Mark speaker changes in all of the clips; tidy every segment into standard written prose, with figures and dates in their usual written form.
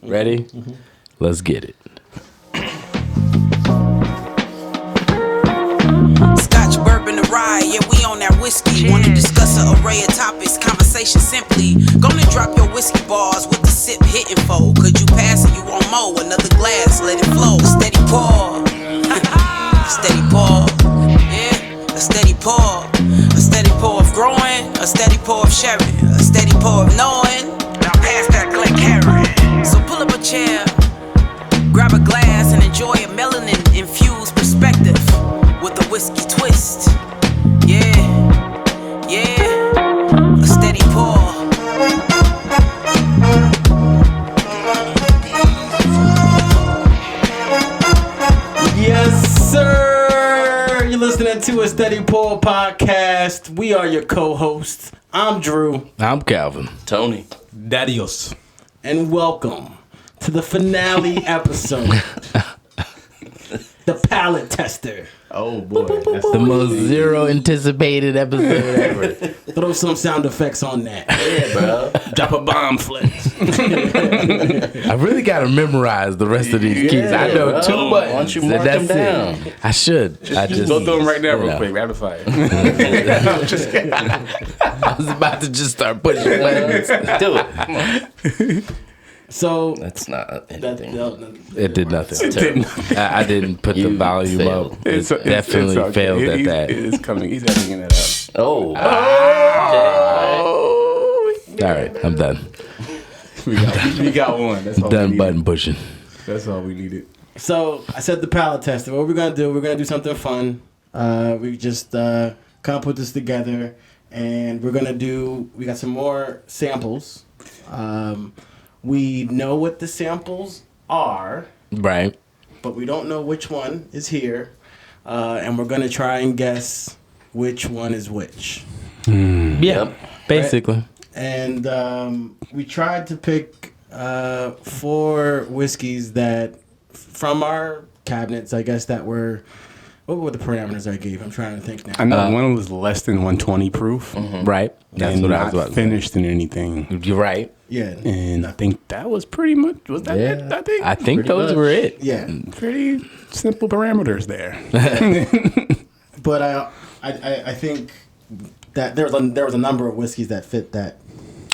Speaker 1: Ready? Let's get it.
Speaker 2: Scotch, bourbon, and rye, yeah, we on that whiskey. Wanna discuss an array of topics, conversation simply. Gonna drop your whiskey bars with the sip hitting foe. Could you pass it, you want more? Another glass, let it flow. Steady pour. Steady pour. Yeah, a steady pour. A steady pour of growing, a steady pour of sharing, a steady pour of knowing. Now pass that Glencairn. So pull up a chair, grab a glass, and enjoy a melanin infused perspective with a whiskey twist. Yeah, yeah, a steady pour.
Speaker 3: Yes, sir. You're listening to a Steady Pour podcast. We are your co-hosts. I'm Drew.
Speaker 1: I'm Calvin.
Speaker 4: Tony.
Speaker 5: Darius.
Speaker 3: And welcome to the finale episode. The Palate Tester.
Speaker 5: Oh boy, that's
Speaker 1: The most zero anticipated episode ever.
Speaker 3: Throw some sound effects on that.
Speaker 4: Yeah, bro.
Speaker 5: drop a bomb flex.
Speaker 1: I really got to memorize the rest of these keys. I know
Speaker 4: bro.
Speaker 1: too much.
Speaker 4: Why don't you mark them down?
Speaker 1: I should. I just
Speaker 5: Go through them right now,
Speaker 1: you
Speaker 5: real
Speaker 1: know.
Speaker 5: quick, rapid fire.
Speaker 1: I was about to just start pushing buttons.
Speaker 4: Do it. Come on.
Speaker 3: So
Speaker 4: That's not
Speaker 3: that,
Speaker 4: anything.
Speaker 1: It did nothing.
Speaker 5: Didn't-
Speaker 1: I didn't put the
Speaker 4: You
Speaker 1: volume
Speaker 4: failed.
Speaker 1: up. It definitely
Speaker 5: okay.
Speaker 1: failed at
Speaker 5: He's-
Speaker 1: that.
Speaker 5: It's coming. He's editing it up.
Speaker 4: Oh.
Speaker 1: All right, I'm done.
Speaker 5: We got one. That's all we
Speaker 1: Done
Speaker 5: needed.
Speaker 1: button pushing.
Speaker 5: That's all we needed.
Speaker 3: So I said the Palate Tester. What we're gonna do? We're gonna do something fun. We just kind of put this together, and we're gonna do. We got some more samples. We know what the samples are,
Speaker 1: Right.
Speaker 3: but we don't know which one is here, and we're gonna try and guess which one is which.
Speaker 1: Yeah.
Speaker 4: Yep.
Speaker 1: Basically.
Speaker 3: And we tried to pick 4 whiskeys that from our cabinets, I guess, that were. What were the parameters I gave? I'm trying to think now.
Speaker 5: I know one was less than 120 proof.
Speaker 1: Right. That's
Speaker 5: and
Speaker 1: what I
Speaker 5: not
Speaker 1: was about to say.
Speaker 5: finished in anything.
Speaker 1: You're right.
Speaker 3: Yeah.
Speaker 5: And I think that was pretty much. Was that it? I think.
Speaker 1: I think those were it.
Speaker 3: Yeah.
Speaker 5: Pretty simple parameters there.
Speaker 3: But I think that there was a number of whiskeys that fit that.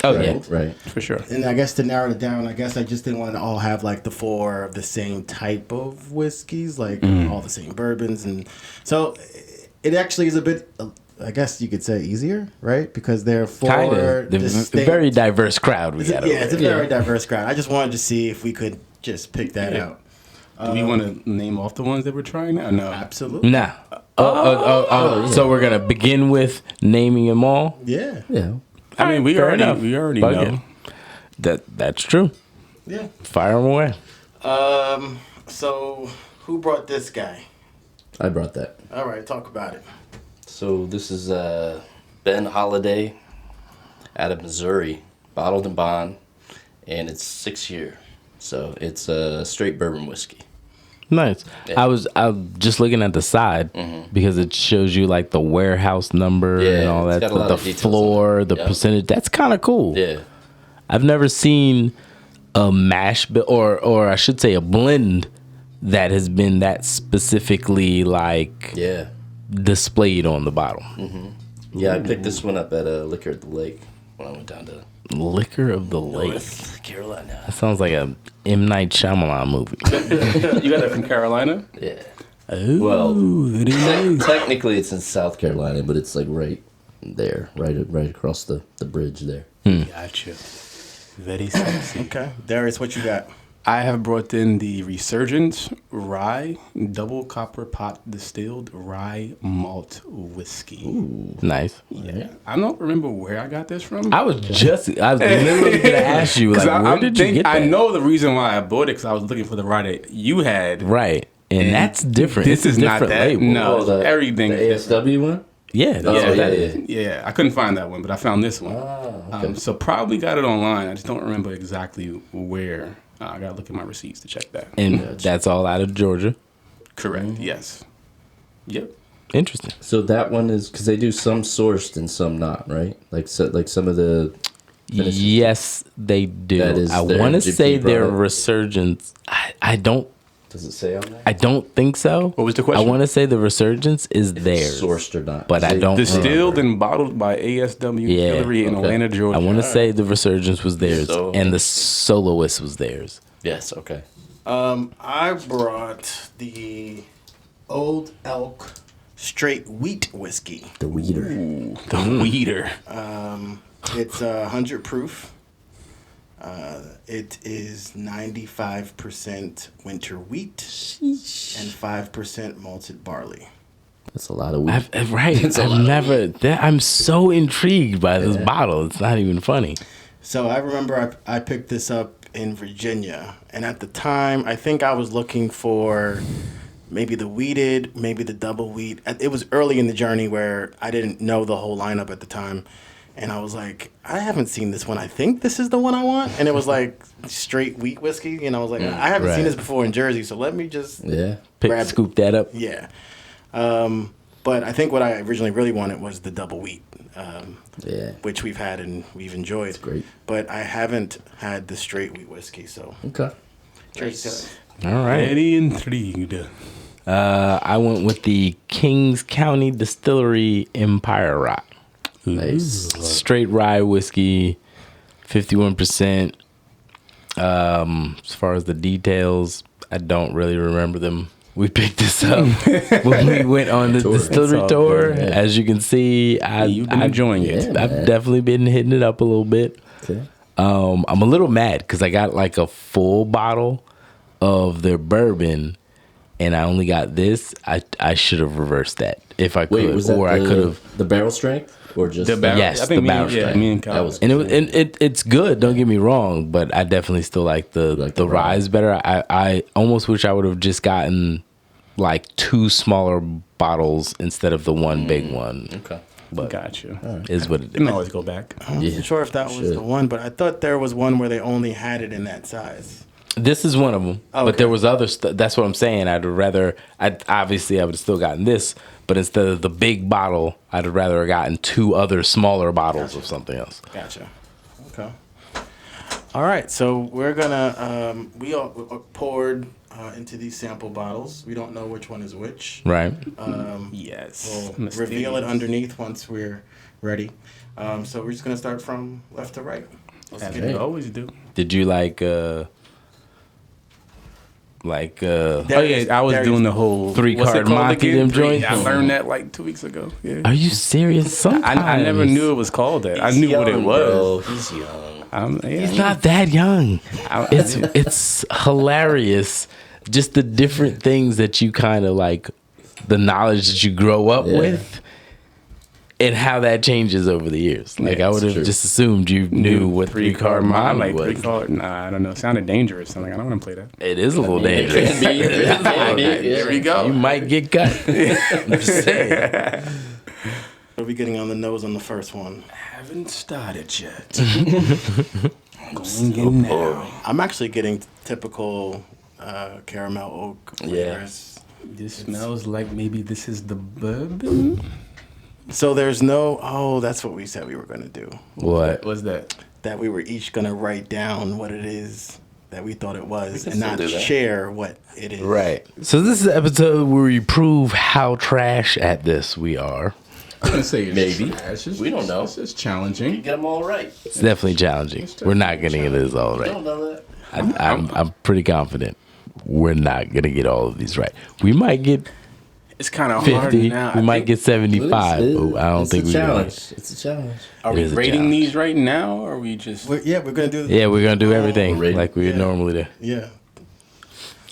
Speaker 1: Oh yeah.
Speaker 4: Right.
Speaker 5: For sure.
Speaker 3: And I guess to narrow it down, I guess I just didn't want to all have like the 4 of the same type of whiskeys, like all the same bourbons, and so it actually is a bit, I guess you could say, easier, right? Because there are 4
Speaker 1: Kind of.
Speaker 3: distinct.
Speaker 1: Very diverse crowd we got.
Speaker 3: It's a very diverse crowd. I just wanted to see if we could just pick that
Speaker 5: Yeah.
Speaker 3: out.
Speaker 5: Do we want to name off the ones that we're trying now? No.
Speaker 3: Absolutely.
Speaker 1: Nah. So we're gonna begin with naming them all.
Speaker 3: Yeah.
Speaker 4: Yeah.
Speaker 5: I mean, we
Speaker 1: Fair
Speaker 5: already
Speaker 1: enough. Bug
Speaker 5: know.
Speaker 1: it. That's true.
Speaker 3: Yeah.
Speaker 1: Fire them away.
Speaker 3: So who brought this guy?
Speaker 4: I brought that.
Speaker 3: All right, talk about it.
Speaker 4: So this is Ben Holiday out of Missouri, bottled and bond, and it's 6 year. So it's a straight bourbon whiskey.
Speaker 1: Nice.
Speaker 4: Yeah.
Speaker 1: I was just looking at the side because it shows you like the warehouse number
Speaker 4: Yeah,
Speaker 1: and all
Speaker 4: it's
Speaker 1: that.
Speaker 4: got a lot
Speaker 1: The
Speaker 4: of details
Speaker 1: floor,
Speaker 4: on it.
Speaker 1: the
Speaker 4: Yep.
Speaker 1: percentage. That's kind of cool.
Speaker 4: Yeah.
Speaker 1: I've never seen a mash bill or I should say a blend that has been that specifically like
Speaker 4: Yeah.
Speaker 1: displayed on the bottle.
Speaker 4: Yeah, I picked this one up at Liquor at the Lake when I went down to
Speaker 1: Liquor of the Lake.
Speaker 4: North Carolina.
Speaker 1: That sounds like a M. Night Shyamalan movie.
Speaker 5: You got that from Carolina?
Speaker 4: Yeah.
Speaker 1: Oh,
Speaker 4: Well,
Speaker 1: it is.
Speaker 4: Technically, it's in South Carolina, but it's like right there, right across the bridge there.
Speaker 5: Gotcha. Very sexy.
Speaker 3: Okay. Darius, what you got?
Speaker 5: I have brought in the Resurgent Rye Double Copper Pot Distilled Rye Malt Whiskey.
Speaker 1: Nice.
Speaker 5: Yeah. I don't remember where I got this from.
Speaker 1: I was literally gonna ask you, like, where did you get that?
Speaker 5: I know the reason why I bought it because I was looking for the rye that you had.
Speaker 1: Right, and that's different.
Speaker 5: This
Speaker 1: It's
Speaker 5: is
Speaker 1: a
Speaker 5: not
Speaker 1: different
Speaker 5: that.
Speaker 1: label.
Speaker 5: No,
Speaker 4: Oh, the
Speaker 5: everything.
Speaker 4: The
Speaker 5: is different.
Speaker 4: ASW one?
Speaker 1: Yeah, that's
Speaker 4: Oh,
Speaker 1: what that
Speaker 4: yeah,
Speaker 1: is.
Speaker 4: yeah.
Speaker 5: Yeah, I couldn't find that one, but I found this one.
Speaker 4: Okay.
Speaker 5: So probably got it online. I just don't remember exactly where. I gotta look at my receipts to check that.
Speaker 1: And that's all out of Georgia.
Speaker 5: Correct. Yes. Yep.
Speaker 1: Interesting.
Speaker 4: So that one is because they do some sourced and some not, right? Like some of the
Speaker 1: Yes, they do.
Speaker 4: That is
Speaker 1: I
Speaker 4: their
Speaker 1: want to
Speaker 4: GP
Speaker 1: say their
Speaker 4: product.
Speaker 1: resurgence. I don't.
Speaker 4: Does it say on there?
Speaker 1: I don't think so.
Speaker 5: What was the question?
Speaker 1: I want to say the resurgence is theirs,
Speaker 4: Sourced or not?
Speaker 1: but I don't.
Speaker 5: Distilled
Speaker 1: remember.
Speaker 5: and bottled by ASW
Speaker 1: Yeah.
Speaker 5: Distillery in
Speaker 4: Okay.
Speaker 5: Atlanta, Georgia.
Speaker 1: I want to say the resurgence was theirs,
Speaker 4: So-
Speaker 1: and the soloist was theirs.
Speaker 4: Yes. Okay.
Speaker 3: I brought the Old Elk Straight Wheat Whiskey.
Speaker 4: The weeder.
Speaker 5: the weeder.
Speaker 3: It's 100 proof. It is 95% winter wheat and 5% malted barley.
Speaker 4: That's a lot of weed.
Speaker 1: Right. I'm so intrigued by this bottle. It's not even funny.
Speaker 3: So I remember I picked this up in Virginia, and at the time, I think I was looking for maybe the wheated, maybe the double wheat. It was early in the journey where I didn't know the whole lineup at the time. And I was like, I haven't seen this one. I think this is the one I want. And it was like straight wheat whiskey. And I was like, I haven't
Speaker 1: Right.
Speaker 3: seen this before in Jersey, so let me just
Speaker 4: Yeah.
Speaker 1: Scoop that up.
Speaker 3: Yeah. But I think what I originally really wanted was the double wheat,
Speaker 4: Yeah.
Speaker 3: which we've had and we've enjoyed.
Speaker 4: great.
Speaker 3: But I haven't had the straight wheat whiskey, so.
Speaker 4: Okay.
Speaker 1: All right.
Speaker 5: Very intrigued.
Speaker 1: I went with the Kings County Distillery Empire Rock.
Speaker 4: Nice.
Speaker 1: Straight rye whiskey, 51%. As far as the details, I don't really remember them. We picked this up when we went on the distillery
Speaker 5: It's all
Speaker 1: tour.
Speaker 5: good,
Speaker 4: yeah.
Speaker 1: As you can see,
Speaker 5: You've been enjoying it.
Speaker 4: Yeah.
Speaker 1: I've definitely been hitting it up a little bit.
Speaker 4: Okay.
Speaker 1: I'm a little mad because I got like a full bottle of their bourbon, and I only got this. I should have reversed that if I
Speaker 4: Wait,
Speaker 1: could,
Speaker 4: was that
Speaker 1: or I could have.
Speaker 4: the barrel strength or just
Speaker 5: The barrel,
Speaker 1: Yes,
Speaker 5: I think
Speaker 1: the barrel
Speaker 5: me, yeah,
Speaker 1: strength.
Speaker 5: me and Kyle.
Speaker 4: That was-
Speaker 1: And it's good. Don't get me wrong, but I definitely still like the
Speaker 4: like the rye.
Speaker 1: rye's better. I almost wish I would have just gotten like 2 smaller bottles instead of the one big one.
Speaker 4: Okay.
Speaker 1: But
Speaker 5: Gotcha.
Speaker 1: is what it
Speaker 5: You can
Speaker 1: is.
Speaker 5: always go back.
Speaker 3: I wasn't sure if that was the one, but I thought there was one where they only had it in that size.
Speaker 1: This is one of them,
Speaker 3: Oh,
Speaker 1: but
Speaker 3: okay.
Speaker 1: there was other stuff. That's what I'm saying. I would have still gotten this, but instead of the big bottle, I'd have rather gotten 2 other smaller bottles of something else.
Speaker 3: Gotcha. Okay. All right, so we're gonna we all poured into these sample bottles. We don't know which one is which.
Speaker 1: Right?
Speaker 5: Yes.
Speaker 3: We'll reveal it underneath once we're ready. So we're just gonna start from left to right. Let's
Speaker 5: As
Speaker 3: get
Speaker 5: we
Speaker 3: it.
Speaker 5: always do.
Speaker 1: Did you like?
Speaker 5: Oh yeah, I was
Speaker 3: Darius-
Speaker 5: doing the whole
Speaker 1: 3
Speaker 5: what's it
Speaker 1: card
Speaker 5: called
Speaker 1: Monty
Speaker 5: again?
Speaker 1: them
Speaker 5: Three-
Speaker 1: joints?
Speaker 5: I learned that like 2 weeks ago. Yeah.
Speaker 1: Are you serious? Sometimes
Speaker 5: I never knew it was called that. I
Speaker 4: He's
Speaker 5: knew what it
Speaker 4: young,
Speaker 5: was.
Speaker 4: Bro. He's young.
Speaker 1: He's not that young. It's hilarious. Just the different things that you kind of like, the knowledge that you grow up
Speaker 4: Yeah.
Speaker 1: with, and how that changes over the years. Like I would have
Speaker 4: true.
Speaker 1: just assumed you knew what 3 card
Speaker 5: I'm
Speaker 1: Monty
Speaker 5: like
Speaker 1: was.
Speaker 5: 3 card. Nah, I don't know. It sounded dangerous. I'm like, I don't want to play that.
Speaker 1: It is a little dangerous.
Speaker 5: Here we go.
Speaker 1: You might get cut. I'm just saying.
Speaker 3: What are we getting on the nose on the first one?
Speaker 5: Haven't started yet. Going in now.
Speaker 3: I'm actually getting typical caramel oak flavors.
Speaker 5: This smells like maybe this is the bourbon.
Speaker 3: So there's no. Oh, that's what we said we were gonna do.
Speaker 1: What?
Speaker 5: What's that?
Speaker 3: That we were each gonna write down what it is that we thought it was,
Speaker 4: can
Speaker 3: and
Speaker 4: still
Speaker 3: not
Speaker 4: do that.
Speaker 3: share what it is.
Speaker 1: Right. So this is the episode where we prove how trash at this we are.
Speaker 6: I'm gonna say it's
Speaker 4: Maybe.
Speaker 6: trash.
Speaker 4: We don't know.
Speaker 6: It's challenging.
Speaker 4: Get them all right.
Speaker 1: It's definitely challenging. We're not getting it as all
Speaker 4: You
Speaker 1: right.
Speaker 4: don't know that.
Speaker 1: I'm pretty confident we're not gonna get all of these right. We might get
Speaker 5: It's kind of hard
Speaker 1: 50.
Speaker 5: now.
Speaker 1: We might get 75.
Speaker 4: It is-
Speaker 1: But I don't
Speaker 4: it's
Speaker 1: think
Speaker 4: a
Speaker 1: we're gonna.
Speaker 4: challenge. It's a challenge.
Speaker 5: Are
Speaker 1: It
Speaker 5: we
Speaker 1: is a
Speaker 5: rating
Speaker 1: challenge.
Speaker 5: these right now, or are we just?
Speaker 3: We're gonna do.
Speaker 1: Yeah, we're gonna do everything
Speaker 4: Rating.
Speaker 1: like we would normally do.
Speaker 3: Yeah.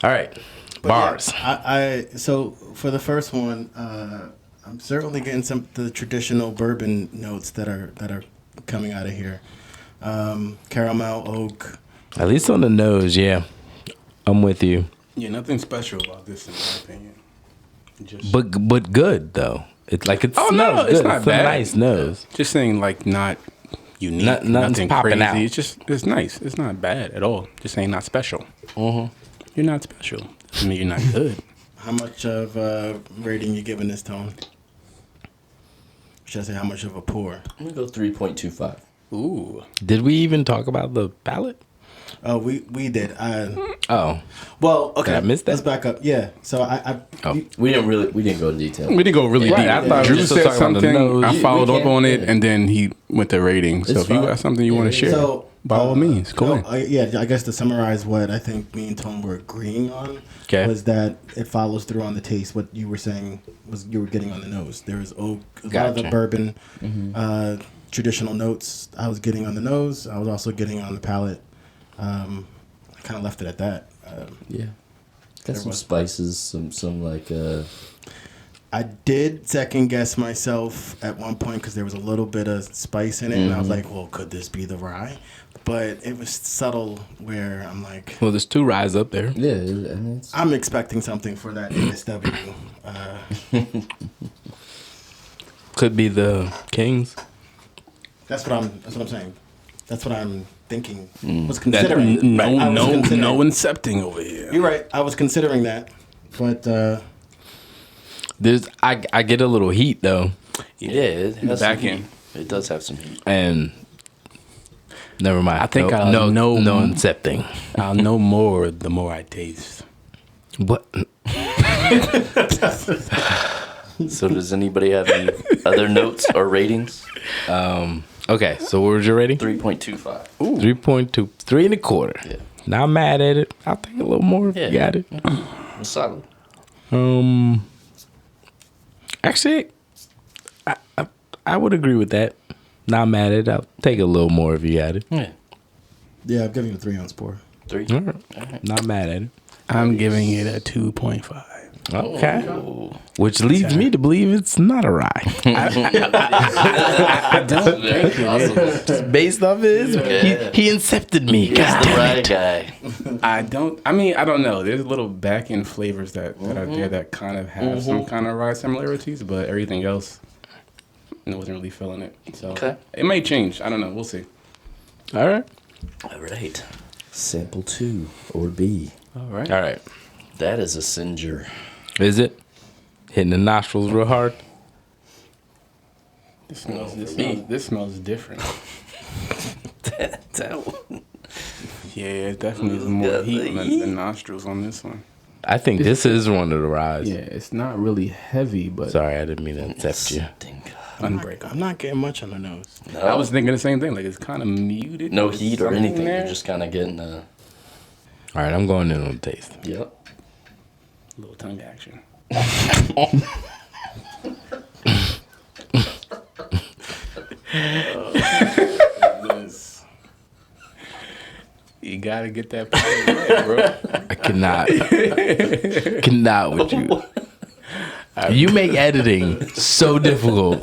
Speaker 1: All right, bars.
Speaker 3: I so for the first one, I'm certainly getting some of the traditional bourbon notes that are coming out of here. Caramel oak.
Speaker 1: At least on the nose, yeah. I'm with you.
Speaker 5: Yeah, nothing special about this in my opinion. Just,
Speaker 1: But good though. It's like it
Speaker 5: Oh,
Speaker 1: smells
Speaker 5: no,
Speaker 1: good.
Speaker 5: it's not
Speaker 1: It's
Speaker 5: bad.
Speaker 1: a nice nose.
Speaker 5: just saying, like not unique,
Speaker 1: Nothing's
Speaker 5: nothing
Speaker 1: popping
Speaker 5: crazy.
Speaker 1: out.
Speaker 5: It's just it's nice. It's not bad at all. Just saying, not special. You're not special. I mean, you're not good.
Speaker 3: How much of rating you giving this, Tone? Should I say how much of a pour?
Speaker 4: I'm gonna go 3.25.
Speaker 5: Ooh.
Speaker 1: Did we even talk about the palate?
Speaker 3: Oh, we did.
Speaker 1: Oh,
Speaker 3: Well, okay.
Speaker 1: Did I miss that?
Speaker 3: Let's back up. Yeah. So I
Speaker 4: We didn't go in detail.
Speaker 5: We didn't go really
Speaker 1: Right,
Speaker 5: deep.
Speaker 1: I thought we
Speaker 5: Drew
Speaker 1: were just
Speaker 5: said
Speaker 1: talking about the
Speaker 5: something.
Speaker 1: nose.
Speaker 5: I followed
Speaker 4: We
Speaker 5: up
Speaker 4: can,
Speaker 5: on it,
Speaker 4: yeah.
Speaker 5: and then he went to rating. So
Speaker 4: It's
Speaker 5: if you
Speaker 4: fine.
Speaker 5: got something you want to share,
Speaker 3: So,
Speaker 5: by all means, go ahead.
Speaker 3: yeah, I guess to summarize what I think me and Tom were agreeing on
Speaker 1: Okay.
Speaker 3: was that it follows through on the taste. What you were saying was you were getting on the nose. There was a lot of the
Speaker 1: Gotcha.
Speaker 3: bourbon traditional notes I was getting on the nose. I was also getting on the palate. I kind of left it at that.
Speaker 4: Yeah. Got some spices, some like
Speaker 3: I did second guess myself at one point because there was a little bit of spice in it, and I was like, "Well, could this be the rye?" But it was subtle, where I'm like,
Speaker 1: well, there's 2 ryes up there.
Speaker 4: yeah. I mean, it's,
Speaker 3: I'm expecting something for that ASW.
Speaker 1: Could be the Kings.
Speaker 3: That's what I'm saying. That's what I'm thinking. Was
Speaker 5: That,
Speaker 3: considering.
Speaker 5: no,
Speaker 3: I was
Speaker 5: no,
Speaker 3: considering.
Speaker 5: no incepting over here.
Speaker 3: You're right. I was considering that, but
Speaker 1: There's I get a little heat though,
Speaker 4: yeah, it has some
Speaker 5: back
Speaker 4: heat.
Speaker 5: end.
Speaker 4: It does have some heat.
Speaker 1: and never mind.
Speaker 5: I think
Speaker 1: no,
Speaker 5: I'll
Speaker 1: no,
Speaker 5: know-
Speaker 1: no incepting.
Speaker 5: I'll know more the more I taste.
Speaker 1: What?
Speaker 4: So does anybody have any other notes or ratings?
Speaker 1: Okay, so what was your rating?
Speaker 4: 3.25.
Speaker 1: 3.2, 3 1/4.
Speaker 4: Yeah.
Speaker 1: Not mad at it. I'll take a little more. If
Speaker 4: Yeah.
Speaker 1: you got it.
Speaker 4: It's solid.
Speaker 1: Actually, I would agree with that. Not mad at it. I'll take a little more if you got it.
Speaker 4: Yeah.
Speaker 3: yeah, I'm giving it a 3 ounce pour.
Speaker 4: 3.
Speaker 1: All right. Not mad at it.
Speaker 5: I'm giving it a 2.5.
Speaker 1: Okay.
Speaker 4: Oh.
Speaker 1: Which leads me to believe it's not a rye.
Speaker 5: I don't think it is.
Speaker 1: Based off his, he incepted me.
Speaker 4: He's
Speaker 1: God
Speaker 4: the
Speaker 1: damn
Speaker 4: right
Speaker 1: it.
Speaker 4: guy.
Speaker 5: I don't know. There's little back end flavors that are there that kind of have some kind of rye similarities, but everything else, I wasn't really feeling it. So
Speaker 4: Okay.
Speaker 5: it may change. I don't know. We'll see.
Speaker 1: All right.
Speaker 4: All right. Sample 2 or B.
Speaker 5: All right.
Speaker 1: All right.
Speaker 4: That is a Singer.
Speaker 1: Is it hitting the nostrils real hard?
Speaker 5: This smells different.
Speaker 4: That one.
Speaker 5: Yeah, it definitely is more
Speaker 4: Got
Speaker 5: heat
Speaker 4: the
Speaker 5: than the nostrils on this one.
Speaker 1: I think this is one of the ryes.
Speaker 5: Yeah, it's not really heavy, but
Speaker 1: Sorry, I didn't mean to incept you.
Speaker 5: unbreakable.
Speaker 3: I'm not getting much on the nose.
Speaker 4: No,
Speaker 5: I was thinking the same thing. Like it's kind of muted.
Speaker 4: no
Speaker 5: There's
Speaker 4: heat or
Speaker 5: something
Speaker 4: anything.
Speaker 5: there.
Speaker 4: You're just kind of getting
Speaker 1: All right, I'm going in on the taste.
Speaker 4: Yep.
Speaker 5: A little tongue action. You gotta get that part right, bro.
Speaker 1: I cannot with you. You make editing so difficult.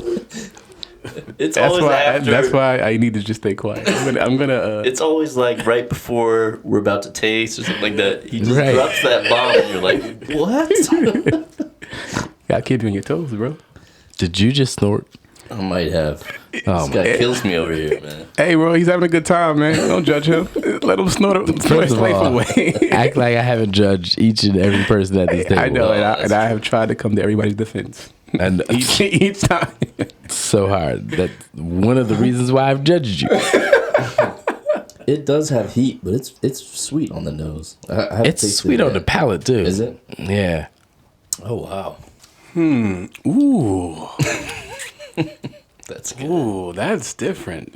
Speaker 4: It's
Speaker 5: That's
Speaker 4: always
Speaker 5: why.
Speaker 4: after.
Speaker 5: That's why I need to just stay quiet. I'm gonna.
Speaker 4: It's always like right before we're about to taste or something like that. He just
Speaker 1: Right.
Speaker 4: drops that bomb, and you're like, "What?"
Speaker 5: Gotta keep you on your toes, bro.
Speaker 1: Did you just snort?
Speaker 4: I might have.
Speaker 1: Oh,
Speaker 4: This guy kills me over here, man.
Speaker 5: Hey, bro, he's having a good time, man. Don't judge him. Let him snort his
Speaker 1: First of
Speaker 5: life
Speaker 1: all,
Speaker 5: away.
Speaker 1: act like I haven't judged each and every person at this table.
Speaker 5: I know, and I have tried to come to everybody's defense.
Speaker 1: And
Speaker 5: Each time.
Speaker 1: it's so hard. That's one of the reasons why I've judged you.
Speaker 4: It does have heat, but it's sweet on the nose. I have
Speaker 1: It's
Speaker 4: tasted
Speaker 1: sweet on the
Speaker 4: that.
Speaker 1: palate too.
Speaker 4: Is it?
Speaker 1: Yeah.
Speaker 4: Oh wow,
Speaker 5: Ooh.
Speaker 4: that's good.
Speaker 5: Ooh, that's different.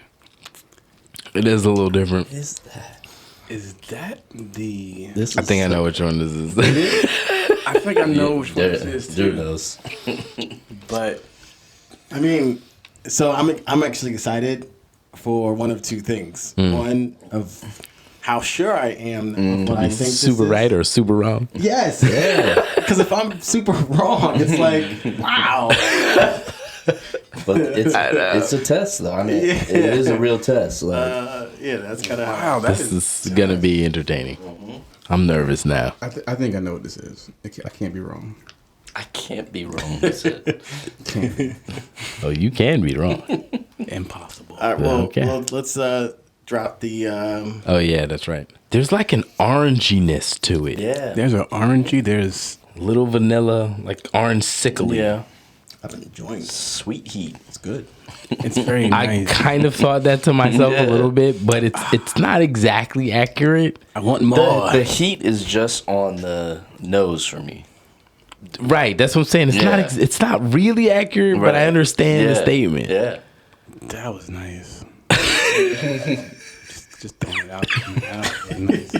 Speaker 1: It is a little different.
Speaker 4: Is that?
Speaker 5: Is that the...
Speaker 4: This
Speaker 1: I think I know which one this is.
Speaker 5: I think I know which one this is,
Speaker 4: Drew
Speaker 5: too.
Speaker 4: knows.
Speaker 5: But
Speaker 3: I mean, so I'm actually excited for one of two things. One of how sure I am of what I think this
Speaker 1: Super
Speaker 3: is.
Speaker 1: right or super wrong?
Speaker 3: Yes. Yeah. Because if I'm super wrong, it's like, wow.
Speaker 4: But it's a test, though. I mean, it is a real test. Like,
Speaker 3: Yeah, that's kind of
Speaker 5: wow, that
Speaker 1: This
Speaker 5: is...
Speaker 1: is gonna be entertaining. I'm nervous now.
Speaker 6: I think I know what this is. I can't be wrong.
Speaker 4: I can't be wrong. Is it?
Speaker 1: Oh, you can be wrong.
Speaker 5: Impossible.
Speaker 3: All right, well,
Speaker 1: Okay.
Speaker 3: well let's drop the.
Speaker 1: Oh yeah, that's right. There's like an oranginess to it.
Speaker 4: Yeah.
Speaker 5: There's an orangey, there's...
Speaker 1: Little vanilla, like orange sickly.
Speaker 4: Yeah.
Speaker 3: I've been enjoying it.
Speaker 4: Sweet heat.
Speaker 3: It's good.
Speaker 5: It's very
Speaker 1: I
Speaker 5: nice.
Speaker 1: kind of thought that to myself a little bit, but it's not exactly accurate.
Speaker 5: I want more.
Speaker 4: The heat is just on the nose for me.
Speaker 1: Right, that's what I'm saying. It's not really accurate, but I understand the statement.
Speaker 4: Yeah.
Speaker 5: That was nice. just throwing it out. Nice.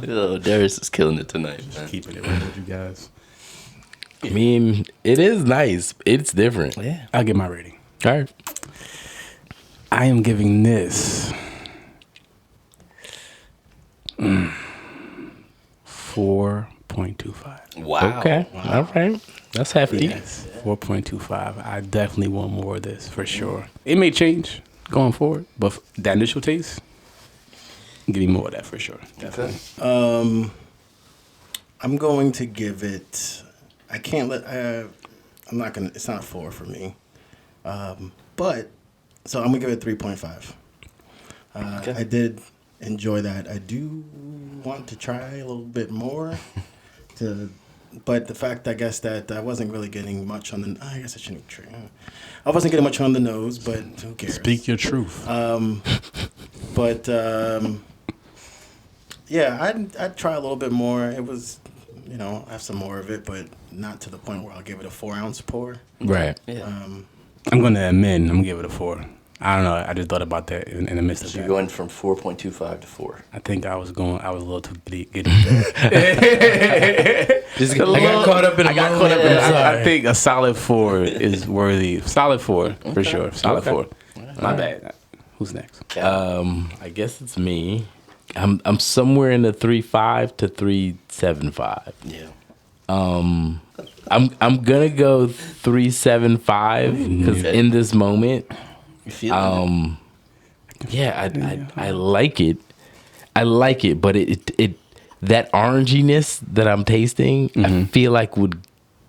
Speaker 4: Oh, Darius is killing it tonight, man.
Speaker 5: Keeping it real with you guys.
Speaker 1: I mean, it is nice. It's different.
Speaker 4: Yeah.
Speaker 5: I'll get my rating.
Speaker 1: All right.
Speaker 5: I am giving this 4.25.
Speaker 4: Wow.
Speaker 1: Okay. All right. That's hefty.
Speaker 5: Yes, 4.25. I definitely want more of this for sure. It may change going forward, but that initial taste, give me more of that for sure. Definitely.
Speaker 3: I'm going to give it. I can't let. I'm not gonna. It's not a 4 for me. But so I'm gonna give it 3.5. I did enjoy that. I do want to try a little bit more. But the fact, I guess, that I wasn't really getting much on the. I guess I shouldn't try. I wasn't getting much on the nose, but who cares?
Speaker 5: Speak your truth.
Speaker 3: But yeah, I'd try a little bit more. It was, have some more of it, but not to the point where I'll give it a 4-ounce pour.
Speaker 1: Right.
Speaker 4: Yeah.
Speaker 5: I'm going to amend. I'm going to give it a 4. I don't know. I just thought about that in the midst of
Speaker 4: So
Speaker 5: that.
Speaker 4: you're going from 4.25 to 4.
Speaker 5: I think I was a little too giddy.
Speaker 1: Just, I got caught up in a moment.
Speaker 5: I think a solid 4 is worthy. Solid 4 for sure. Solid 4. My bad. Who's next?
Speaker 1: I guess it's me. I'm somewhere in the 3.5 to 3.75.
Speaker 4: Yeah.
Speaker 1: I'm gonna go 3.75 because in this moment,
Speaker 4: You feel it?
Speaker 1: yeah, I like it. I like it, but it that oranginess that I'm tasting, I feel like would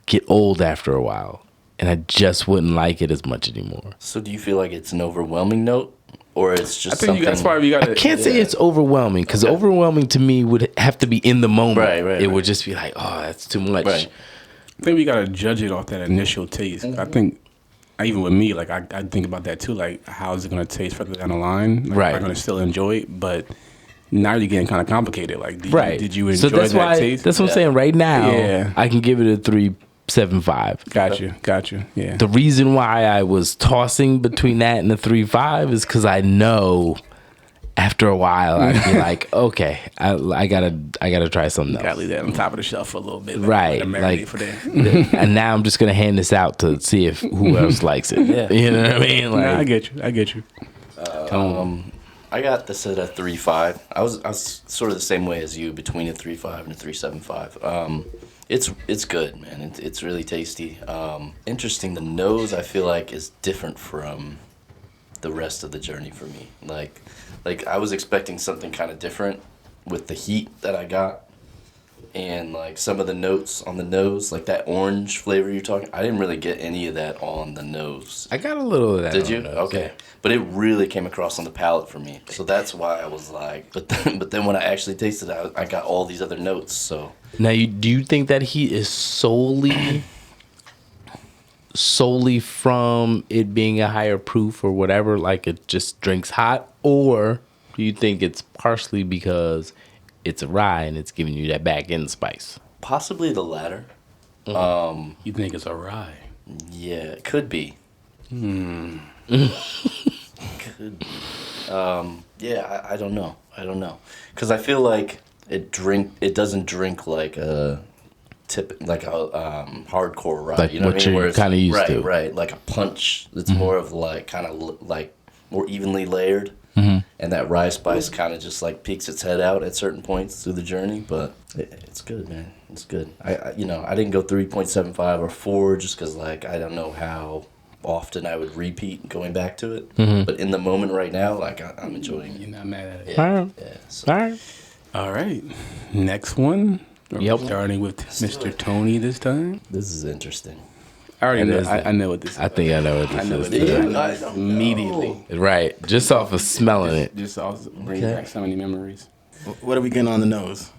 Speaker 1: get old after a while, and I just wouldn't like it as much anymore.
Speaker 4: So do you feel like it's an overwhelming note, or it's just
Speaker 5: I think
Speaker 4: something?
Speaker 5: that's why we got
Speaker 1: I can't say it's overwhelming because overwhelming to me would have to be in the moment.
Speaker 4: Right.
Speaker 1: It would just be like, oh, that's too much.
Speaker 4: Right.
Speaker 5: I think we got to judge it off that initial taste. I think, even with me, like I think about that too. Like, how is it going to taste further down the line? Like,
Speaker 1: Right.
Speaker 5: Am I going to still enjoy it? But now you're getting kind of complicated. Like, did you enjoy
Speaker 1: so that's
Speaker 5: that
Speaker 1: why,
Speaker 5: taste?
Speaker 1: That's what I'm saying. Right now,
Speaker 5: Yeah.
Speaker 1: I can give it a 3.75.
Speaker 5: Gotcha. Yeah.
Speaker 1: The reason why I was tossing between that and the 3.5 is because I know after a while I'd be like, okay, I gotta try something
Speaker 5: Gotta
Speaker 1: else.
Speaker 5: leave that on top of the shelf for a little bit.
Speaker 1: Right,
Speaker 5: Let it marinate
Speaker 1: like,
Speaker 5: for that.
Speaker 1: and now I'm just gonna hand this out to see if who else likes it.
Speaker 4: Yeah.
Speaker 1: You know what I mean? Like,
Speaker 5: Nah, I get you.
Speaker 4: I got this at a 3.5. I was sort of the same way as you, between a 3.5 and a 3.75. It's good, man. It's really tasty. Interesting. The nose, I feel like, is different from the rest of the journey for me. Like I was expecting something kind of different with the heat that I got, and like some of the notes on the nose, like that orange flavor you're talking. I didn't really get any of that on the nose.
Speaker 1: I got a little of that.
Speaker 4: Did
Speaker 1: on
Speaker 4: you?
Speaker 1: those,
Speaker 4: Okay. But it really came across on the palate for me. So that's why I was like, but then when I actually tasted it, I got all these other notes. So
Speaker 1: Now, do you think that heat is solely from it being a higher proof or whatever, like it just drinks hot, or do you think it's partially because it's a rye and it's giving you that back end spice?
Speaker 4: possibly the latter.
Speaker 5: You think it's a rye?
Speaker 4: Yeah, it could be. Could be. Yeah, I don't know. Because I feel like it doesn't drink like a hardcore rye.
Speaker 1: Like
Speaker 4: you know
Speaker 1: what
Speaker 4: what I mean?
Speaker 1: you're
Speaker 4: Where it's-
Speaker 1: kinda used to.
Speaker 4: Right, like a punch. It's more of like kind of like more evenly layered. And that rye spice kind of just like peeks its head out at certain points through the journey, but it's good, man. It's good. I didn't go 3.75 or 4 just because like I don't know how often I would repeat going back to it. But in the moment right now, like I'm enjoying
Speaker 5: You're
Speaker 4: it.
Speaker 5: not mad at it.
Speaker 1: All right.
Speaker 4: Yeah. So.
Speaker 1: All right.
Speaker 5: All right. Next one.
Speaker 1: Yep.
Speaker 5: Starting with Mr. Tony this time.
Speaker 4: This is interesting.
Speaker 5: I already
Speaker 1: It
Speaker 5: know.
Speaker 1: is.
Speaker 5: I know what this is.
Speaker 1: I think I know what
Speaker 5: I know
Speaker 1: this
Speaker 5: what
Speaker 1: is.
Speaker 5: this
Speaker 1: too.
Speaker 5: is.
Speaker 4: I don't know.
Speaker 5: Immediately.
Speaker 1: Right. Just off of smelling it.
Speaker 5: Just also brings
Speaker 4: Okay.
Speaker 5: back so many memories.
Speaker 3: What are we getting on the nose?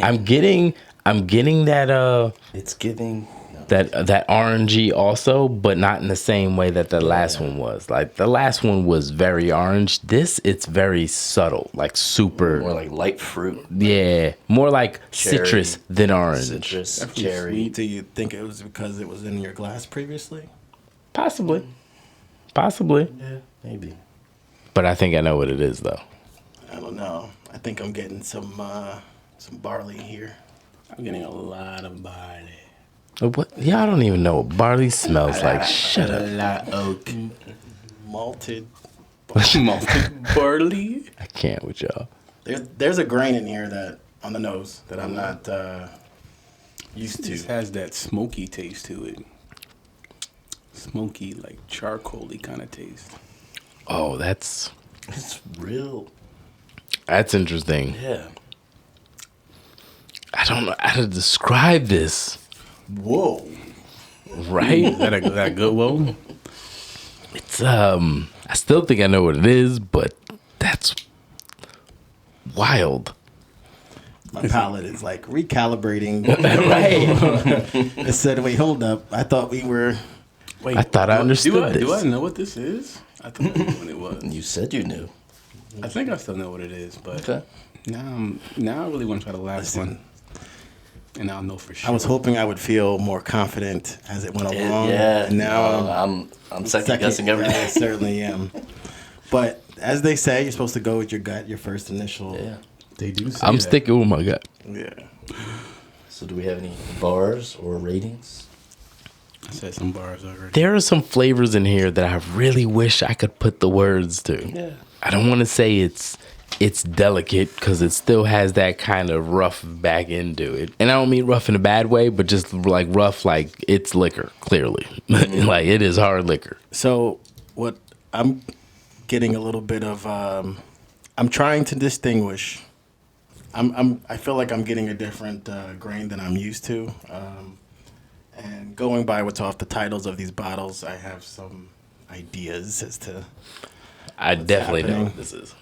Speaker 1: I'm getting that
Speaker 4: It's giving. No.
Speaker 1: that orangey also, but not in the same way that the last one was. Like the last one was very orange. This, it's very subtle, like super.
Speaker 4: More like light fruit.
Speaker 1: Yeah, more like
Speaker 4: Cherry.
Speaker 1: citrus than orange.
Speaker 4: Citrus, cherry.
Speaker 3: Do you think it was because it was in your glass previously?
Speaker 1: Possibly.
Speaker 4: Yeah, maybe.
Speaker 1: But I think I know what it is, though.
Speaker 3: I don't know. I think I'm getting some barley here.
Speaker 5: I'm getting a lot of barley.
Speaker 1: What? Yeah, I don't even know what barley smells like. Shut
Speaker 5: A
Speaker 1: up.
Speaker 5: lot oak.
Speaker 3: Malted.
Speaker 5: Malted barley.
Speaker 1: I can't with y'all.
Speaker 3: There's a grain in here that on the nose that I'm not used
Speaker 5: This
Speaker 3: to.
Speaker 5: has that smoky taste to it. Smoky, like charcoaly kind of taste.
Speaker 1: Oh, that's
Speaker 4: It's real.
Speaker 1: interesting.
Speaker 4: Yeah.
Speaker 1: I don't know how to describe this.
Speaker 3: Whoa.
Speaker 1: Right?
Speaker 5: Is that a good whoa?
Speaker 1: It's I still think I know what it is, but that's wild.
Speaker 3: My palate is like recalibrating.
Speaker 1: Right.
Speaker 3: It said, wait, hold up. I thought we were.
Speaker 5: Wait,
Speaker 1: I thought I understood
Speaker 5: do I
Speaker 1: this.
Speaker 5: know what this is? I thought I knew what it was.
Speaker 4: You said you knew.
Speaker 5: I think I still know what it is, but
Speaker 4: Okay.
Speaker 5: now I really want to try the last one, and I'll know for sure.
Speaker 3: I was hoping I would feel more confident as it went along.
Speaker 4: Yeah.
Speaker 3: And now
Speaker 4: I'm second guessing everything.
Speaker 3: I certainly am. But as they say, you're supposed to go with your gut, your first initial.
Speaker 4: Yeah.
Speaker 5: They do. Say
Speaker 1: I'm
Speaker 5: that.
Speaker 1: sticking with my gut.
Speaker 3: Yeah.
Speaker 4: So do we have any bars or ratings?
Speaker 5: I said some bars already.
Speaker 1: There are some flavors in here that I really wish I could put the words to.
Speaker 4: Yeah.
Speaker 1: I don't want to say it's delicate because it still has that kind of rough back into it. And I don't mean rough in a bad way, but just like rough, like it's liquor, clearly. Like it is hard liquor.
Speaker 3: So what I'm getting a little bit of, I'm trying to distinguish. I feel like I'm getting a different grain than I'm used to. And going by what's off the titles of these bottles, I have some ideas as to.
Speaker 1: I definitely know
Speaker 3: happening?
Speaker 1: what this is.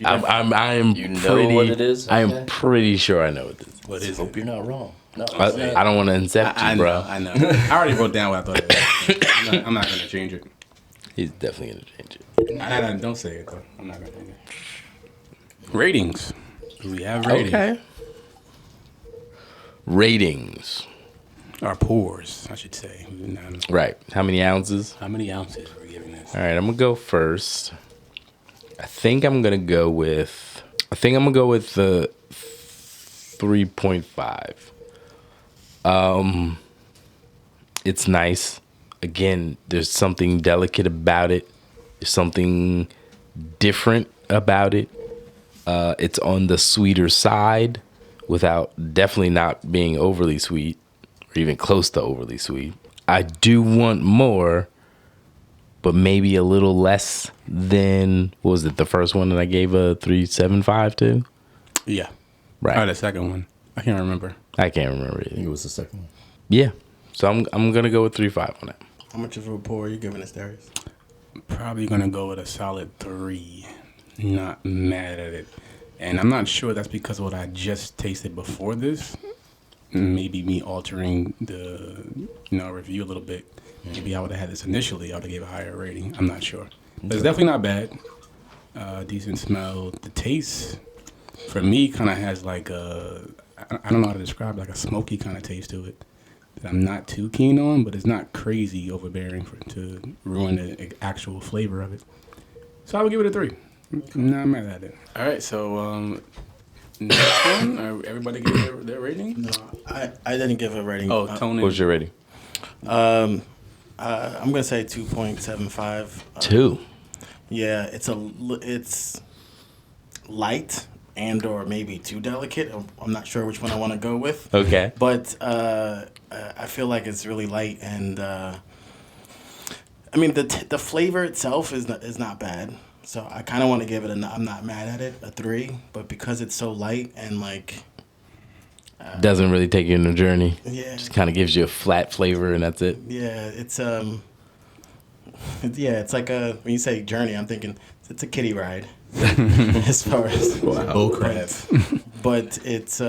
Speaker 1: I am
Speaker 4: You know
Speaker 1: pretty,
Speaker 4: what it is?
Speaker 1: I am
Speaker 4: Okay.
Speaker 1: pretty sure I know what this is.
Speaker 5: What is
Speaker 4: Hope
Speaker 5: it?
Speaker 4: you're not wrong. No.
Speaker 1: I don't want to incept you,
Speaker 5: I know.
Speaker 1: bro.
Speaker 5: I know. I already wrote down what I thought it was. I'm not gonna change it.
Speaker 1: He's definitely going to change it.
Speaker 5: I don't say it though. I'm not gonna change it. Ratings. Do we have ratings?
Speaker 1: Okay. Ratings.
Speaker 5: Or pours, I should say.
Speaker 1: Right. How many ounces?
Speaker 5: How many ounces are we giving this?
Speaker 1: All right, I'm gonna go first. I think I'm gonna go with the 3.5. It's nice. Again, there's something delicate about it. There's something different about it. It's on the sweeter side, without definitely not being overly sweet, or even close to overly sweet. I do want more, but maybe a little less than, what was it, the first one that I gave a 3.75 to?
Speaker 5: Yeah.
Speaker 1: Right.
Speaker 5: Or the second one. I can't remember.
Speaker 1: I can't remember
Speaker 4: I think
Speaker 1: it.
Speaker 4: it was the second one.
Speaker 1: Yeah. So I'm gonna go with 3.5 on that.
Speaker 3: How much of a pour are you giving us, Darius?
Speaker 5: Probably gonna go with a solid 3. Not mad at it. And I'm not sure that's because of what I just tasted before this. Maybe me altering the review a little bit. Maybe I would have had this initially. I would have gave a higher rating. I'm not sure. But it's definitely not bad. Decent smell. The taste, for me, kind of has like I don't know how to describe, like a smoky kind of taste to it that I'm not too keen on, but it's not crazy overbearing to ruin the actual flavor of it. So I would give it a 3. Not mad at it. All right, so next one. Everybody give their rating?
Speaker 3: No, I didn't give a rating.
Speaker 5: Oh, Tony.
Speaker 1: What's your rating?
Speaker 3: I'm gonna say 2.75.
Speaker 1: 2.
Speaker 3: Yeah, it's light and or maybe too delicate. I'm not sure which one I want to go with.
Speaker 1: Okay.
Speaker 3: But I feel like it's really light, and I mean the flavor itself is not bad. So I kind of want to give it I'm not mad at it, a 3. But because it's so light and like
Speaker 1: Doesn't really take you on a journey.
Speaker 3: yeah,
Speaker 1: Just kind of gives you a flat flavor and that's it.
Speaker 3: yeah, it's it's like when you say journey, I'm thinking it's a kiddie ride as far as
Speaker 5: Bull crap.
Speaker 3: but it's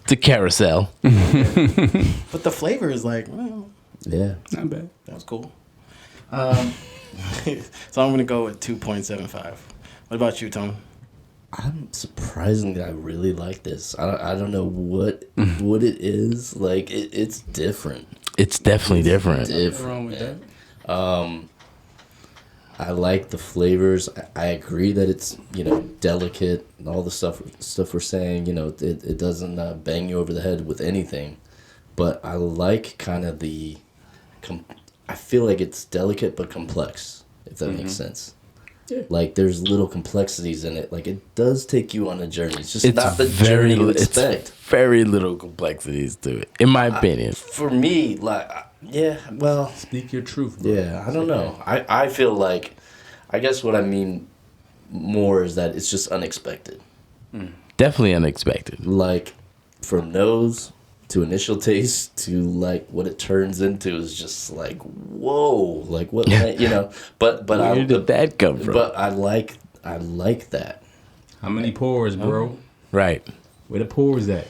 Speaker 1: to carousel.
Speaker 3: But the flavor is like, well,
Speaker 4: Yeah.
Speaker 5: Not bad.
Speaker 3: that was cool. So I'm gonna go with 2.75. What about you, Tom?
Speaker 4: I'm surprisingly, I really like this. I don't know what it is. Like it's different.
Speaker 1: It's definitely different.
Speaker 5: Nothing wrong with that.
Speaker 4: I like the flavors. I agree that it's delicate and all the stuff we're saying. It doesn't bang you over the head with anything, but I like kind of I feel like it's delicate but complex. If that makes sense. Yeah. Like there's little complexities in it. Like it does take you on a journey. It's just not the journey you expect.
Speaker 1: Very little complexities to it, in my opinion.
Speaker 4: For me, like, yeah, well,
Speaker 5: Speak your truth, bro.
Speaker 4: yeah, I don't know. I feel like, I guess what I mean more is that it's just unexpected.
Speaker 1: Definitely unexpected.
Speaker 4: Like, from nose to initial taste to like what it turns into is just like, whoa, like what, But
Speaker 1: Where did that come from?
Speaker 4: But I like that.
Speaker 5: How many pores, bro?
Speaker 1: Right.
Speaker 5: Where the pores at?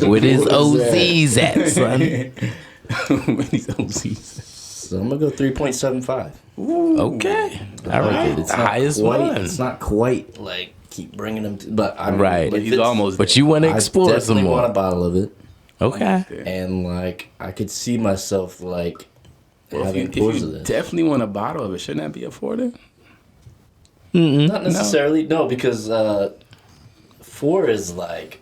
Speaker 1: With his OZs at, son.
Speaker 5: Where these OCs?
Speaker 4: So I'm gonna go 3.75.
Speaker 1: Okay. All right.
Speaker 4: It's
Speaker 1: The
Speaker 4: not
Speaker 1: highest
Speaker 4: quite,
Speaker 1: one.
Speaker 4: It's not quite like keep bringing them, but I mean,
Speaker 1: Right.
Speaker 5: But
Speaker 4: if
Speaker 5: he's
Speaker 4: it's-
Speaker 5: almost
Speaker 1: But you want to
Speaker 4: I
Speaker 1: explore some
Speaker 4: definitely want a
Speaker 1: more.
Speaker 4: bottle of it,
Speaker 1: Okay.
Speaker 4: and like I could see myself like
Speaker 5: Well,
Speaker 4: having
Speaker 5: if
Speaker 4: pours
Speaker 5: you
Speaker 4: of this.
Speaker 5: definitely want a bottle of it, shouldn't that be afforded?
Speaker 4: Not necessarily, no, because 4 is like,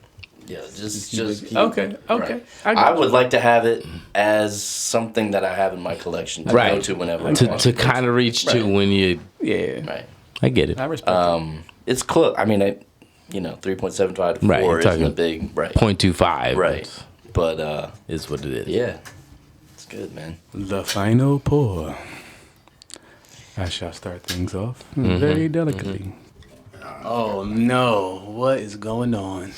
Speaker 4: just keep,
Speaker 5: Okay.
Speaker 4: right.
Speaker 5: I
Speaker 4: I
Speaker 5: got
Speaker 4: would like to have it as something that I have in my collection to
Speaker 1: Right.
Speaker 4: go to whenever I
Speaker 1: To
Speaker 4: want
Speaker 1: to kind of reach to
Speaker 4: Right.
Speaker 1: when you.
Speaker 5: Yeah.
Speaker 4: Right.
Speaker 1: I get it.
Speaker 5: I respect it.
Speaker 4: It's close. I mean, 3.75 to 4
Speaker 1: Right, you're
Speaker 4: isn't a
Speaker 1: talking
Speaker 4: big, right.
Speaker 1: 0.25.
Speaker 4: Right. But
Speaker 1: Is what it is.
Speaker 4: yeah, it's good, man.
Speaker 5: The final pour. I shall start things off very delicately. Oh no! What is going on?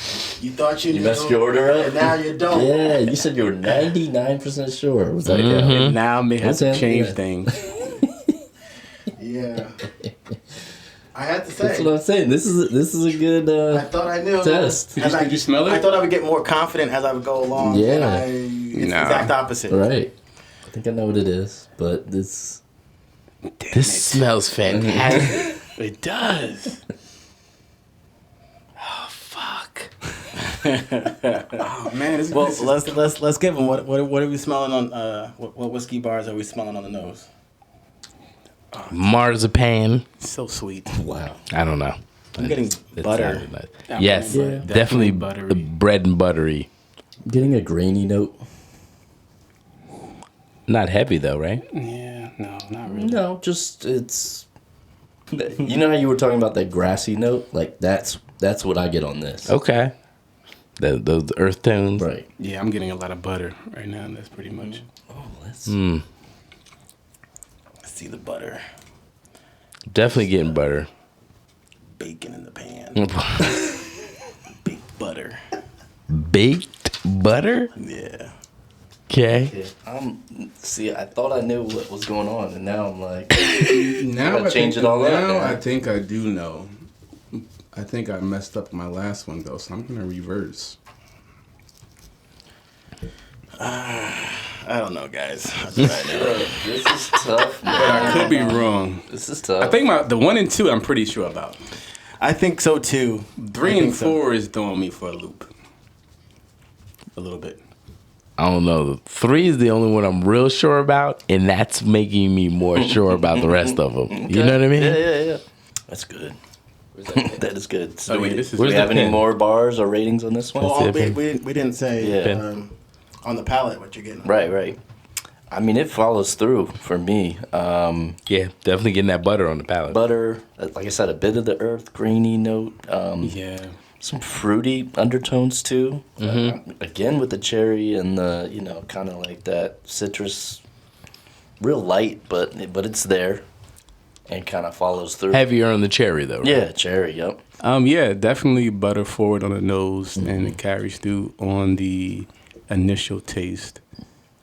Speaker 3: You thought you
Speaker 4: You
Speaker 3: knew,
Speaker 4: messed your order up?
Speaker 3: and now you don't.
Speaker 4: Yeah, you said you were 99% sure. Was that
Speaker 5: And now I may have to
Speaker 4: What's
Speaker 5: change
Speaker 4: happening?
Speaker 5: things.
Speaker 3: Yeah. I had to
Speaker 4: That's
Speaker 3: say.
Speaker 4: what I'm saying. This is a good
Speaker 3: I thought I knew.
Speaker 4: test.
Speaker 3: As
Speaker 5: Did you smell it?
Speaker 3: I thought I would get more confident as I would go along.
Speaker 4: Yeah.
Speaker 3: And it's
Speaker 5: Nah.
Speaker 3: the exact opposite.
Speaker 4: Right. I think I know what it is, but this.
Speaker 1: This smells fantastic.
Speaker 5: It does.
Speaker 1: Oh, fuck.
Speaker 5: Oh man! This
Speaker 3: Well,
Speaker 5: this is-
Speaker 3: let's give them what are we smelling on? What whiskey bars are we smelling on the nose?
Speaker 1: Marzipan.
Speaker 5: so sweet.
Speaker 4: Wow.
Speaker 1: I don't know.
Speaker 3: I'm getting
Speaker 1: It
Speaker 3: butter.
Speaker 1: sounded nice.
Speaker 5: Yeah,
Speaker 1: Yes,
Speaker 5: yeah.
Speaker 1: definitely
Speaker 5: Buttery.
Speaker 1: bread and buttery.
Speaker 4: I'm getting a grainy note.
Speaker 1: Not heavy though, right?
Speaker 5: Yeah, no, not really.
Speaker 4: No, just it's. You know how you were talking about that grassy note? Like that's what I get on this.
Speaker 1: Okay. Those earth tones.
Speaker 4: Right.
Speaker 5: Yeah, I'm getting a lot of butter right now. That's pretty much.
Speaker 4: Oh, that's.
Speaker 1: Mm,
Speaker 3: Let's see the butter.
Speaker 1: definitely getting butter.
Speaker 3: Bacon in the pan.
Speaker 1: Mm.
Speaker 3: Baked butter.
Speaker 1: Baked butter?
Speaker 3: Yeah.
Speaker 1: Okay.
Speaker 4: See, I thought I knew what was going on, and now I'm like,
Speaker 5: Now
Speaker 4: Gotta change it all up,
Speaker 5: Now
Speaker 4: man.
Speaker 5: I think I do know. I think I messed up my last one though, so I'm gonna reverse.
Speaker 3: I don't know, guys.
Speaker 4: this is tough, man.
Speaker 5: But I could be wrong.
Speaker 4: This is tough.
Speaker 5: I think the 1 and 2 I'm pretty sure about.
Speaker 3: I think so too.
Speaker 5: 3
Speaker 3: I
Speaker 5: and
Speaker 3: think so.
Speaker 5: 4 is throwing me for a loop. A little bit.
Speaker 1: I don't know. 3 is the only one I'm real sure about, and that's making me more sure about the rest of them. You know what I mean?
Speaker 4: Yeah. That's good. That is good. So
Speaker 5: Oh, wait, this is-
Speaker 4: do we
Speaker 1: Where's the
Speaker 4: have any
Speaker 1: pen?
Speaker 4: more bars or ratings on this one?
Speaker 3: Well,
Speaker 1: That's it,
Speaker 3: we didn't say
Speaker 4: Yeah.
Speaker 3: on the palate what you're getting.
Speaker 4: Right. I mean, it follows through for me.
Speaker 1: Yeah, definitely getting that butter on the palate.
Speaker 4: Butter, like I said, a bit of the earth grainy note.
Speaker 5: Yeah.
Speaker 4: Some fruity undertones too. Again with the cherry and the kind of like that citrus, real light, but it's there, and kind of follows through.
Speaker 1: Heavier on the cherry though. Right?
Speaker 4: Yeah, cherry. Yep.
Speaker 5: Yeah, definitely butter forward on the nose, and it carries through on the initial taste.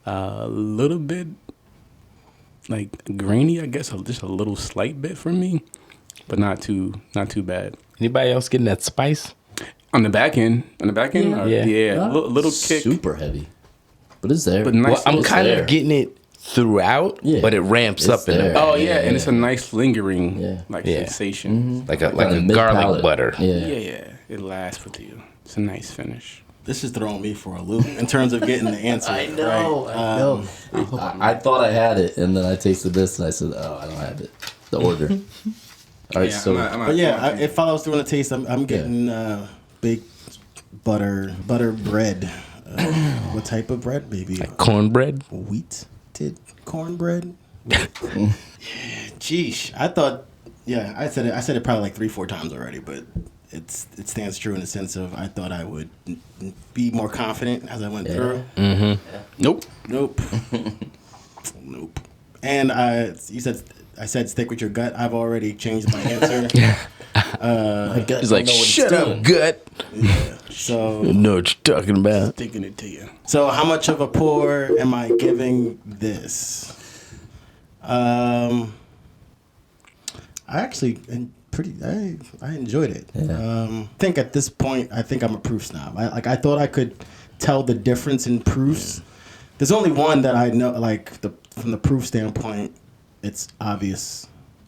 Speaker 5: A little bit like grainy, I guess, just a little slight bit for me, but not too bad.
Speaker 1: Anybody else getting that spice?
Speaker 5: On the back end.
Speaker 4: Yeah.
Speaker 1: Yeah.
Speaker 5: Little kick.
Speaker 4: Super heavy, but it's there.
Speaker 5: But nice.
Speaker 1: Well, I'm
Speaker 4: It's
Speaker 1: kind
Speaker 4: there.
Speaker 1: of getting it throughout,
Speaker 4: Yeah.
Speaker 1: but it ramps
Speaker 4: It's
Speaker 1: up in the
Speaker 4: there.
Speaker 1: back.
Speaker 5: Oh yeah, and it's a nice lingering
Speaker 4: Yeah.
Speaker 1: Yeah.
Speaker 5: sensation.
Speaker 1: Like a
Speaker 4: Kinda
Speaker 1: garlic
Speaker 4: mid-palate.
Speaker 1: butter.
Speaker 5: Yeah, it lasts with you. It's a nice finish.
Speaker 3: This is throwing me for a loop in terms of getting the answer.
Speaker 4: I know.
Speaker 3: Right?
Speaker 4: I know. I thought I had it, and then I tasted this, and I said, "Oh, I don't have it." The order. All right, so
Speaker 3: But yeah, it follows through on the taste. I'm getting baked butter bread. What type of bread? Maybe
Speaker 1: Cornbread.
Speaker 3: wheated cornbread. Geesh, I thought. Yeah, I said it probably like 3-4 times already, but it stands true in the sense of I thought I would be more confident as I went through.
Speaker 5: Nope.
Speaker 3: Nope. Nope. And I said stick with your gut. I've already changed my answer.
Speaker 4: my gut
Speaker 1: He's
Speaker 4: don't
Speaker 1: like,
Speaker 4: know what it's
Speaker 1: shut
Speaker 4: doing."
Speaker 1: up, gut.
Speaker 3: So
Speaker 1: You know what you're talking about.
Speaker 5: Sticking it to you.
Speaker 3: So how much of a pour am I giving this? I actually I enjoyed it. I think at this point I think I'm a proof snob. I thought I could tell the difference in proofs. There's only one that I know from the proof standpoint, it's obvious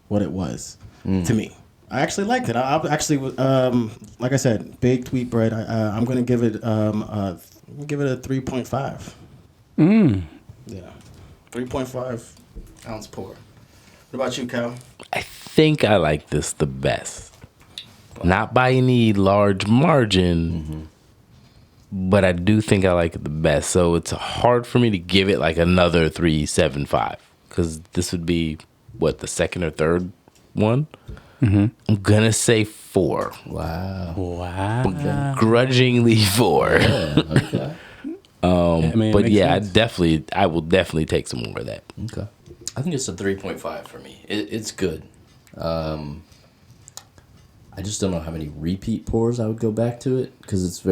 Speaker 3: what it was to me. I actually liked it. I actually like I said, baked wheat bread. I'm gonna give it a 3.5. Yeah, 3.5 ounce pour. What about you, Cal?
Speaker 1: I think I like this the best. Not by any large margin, but I do think I like it the best. So it's hard for me to give it like another 3.75 because this would be what, the second or third one. I'm gonna say 4.
Speaker 5: Wow.
Speaker 1: Grudgingly 4.
Speaker 4: Okay.
Speaker 1: But yeah, I will definitely take some more of that.
Speaker 4: Okay. I think it's a 3.5 for me. It's good. I just don't know how many repeat pours I would go back to it because it's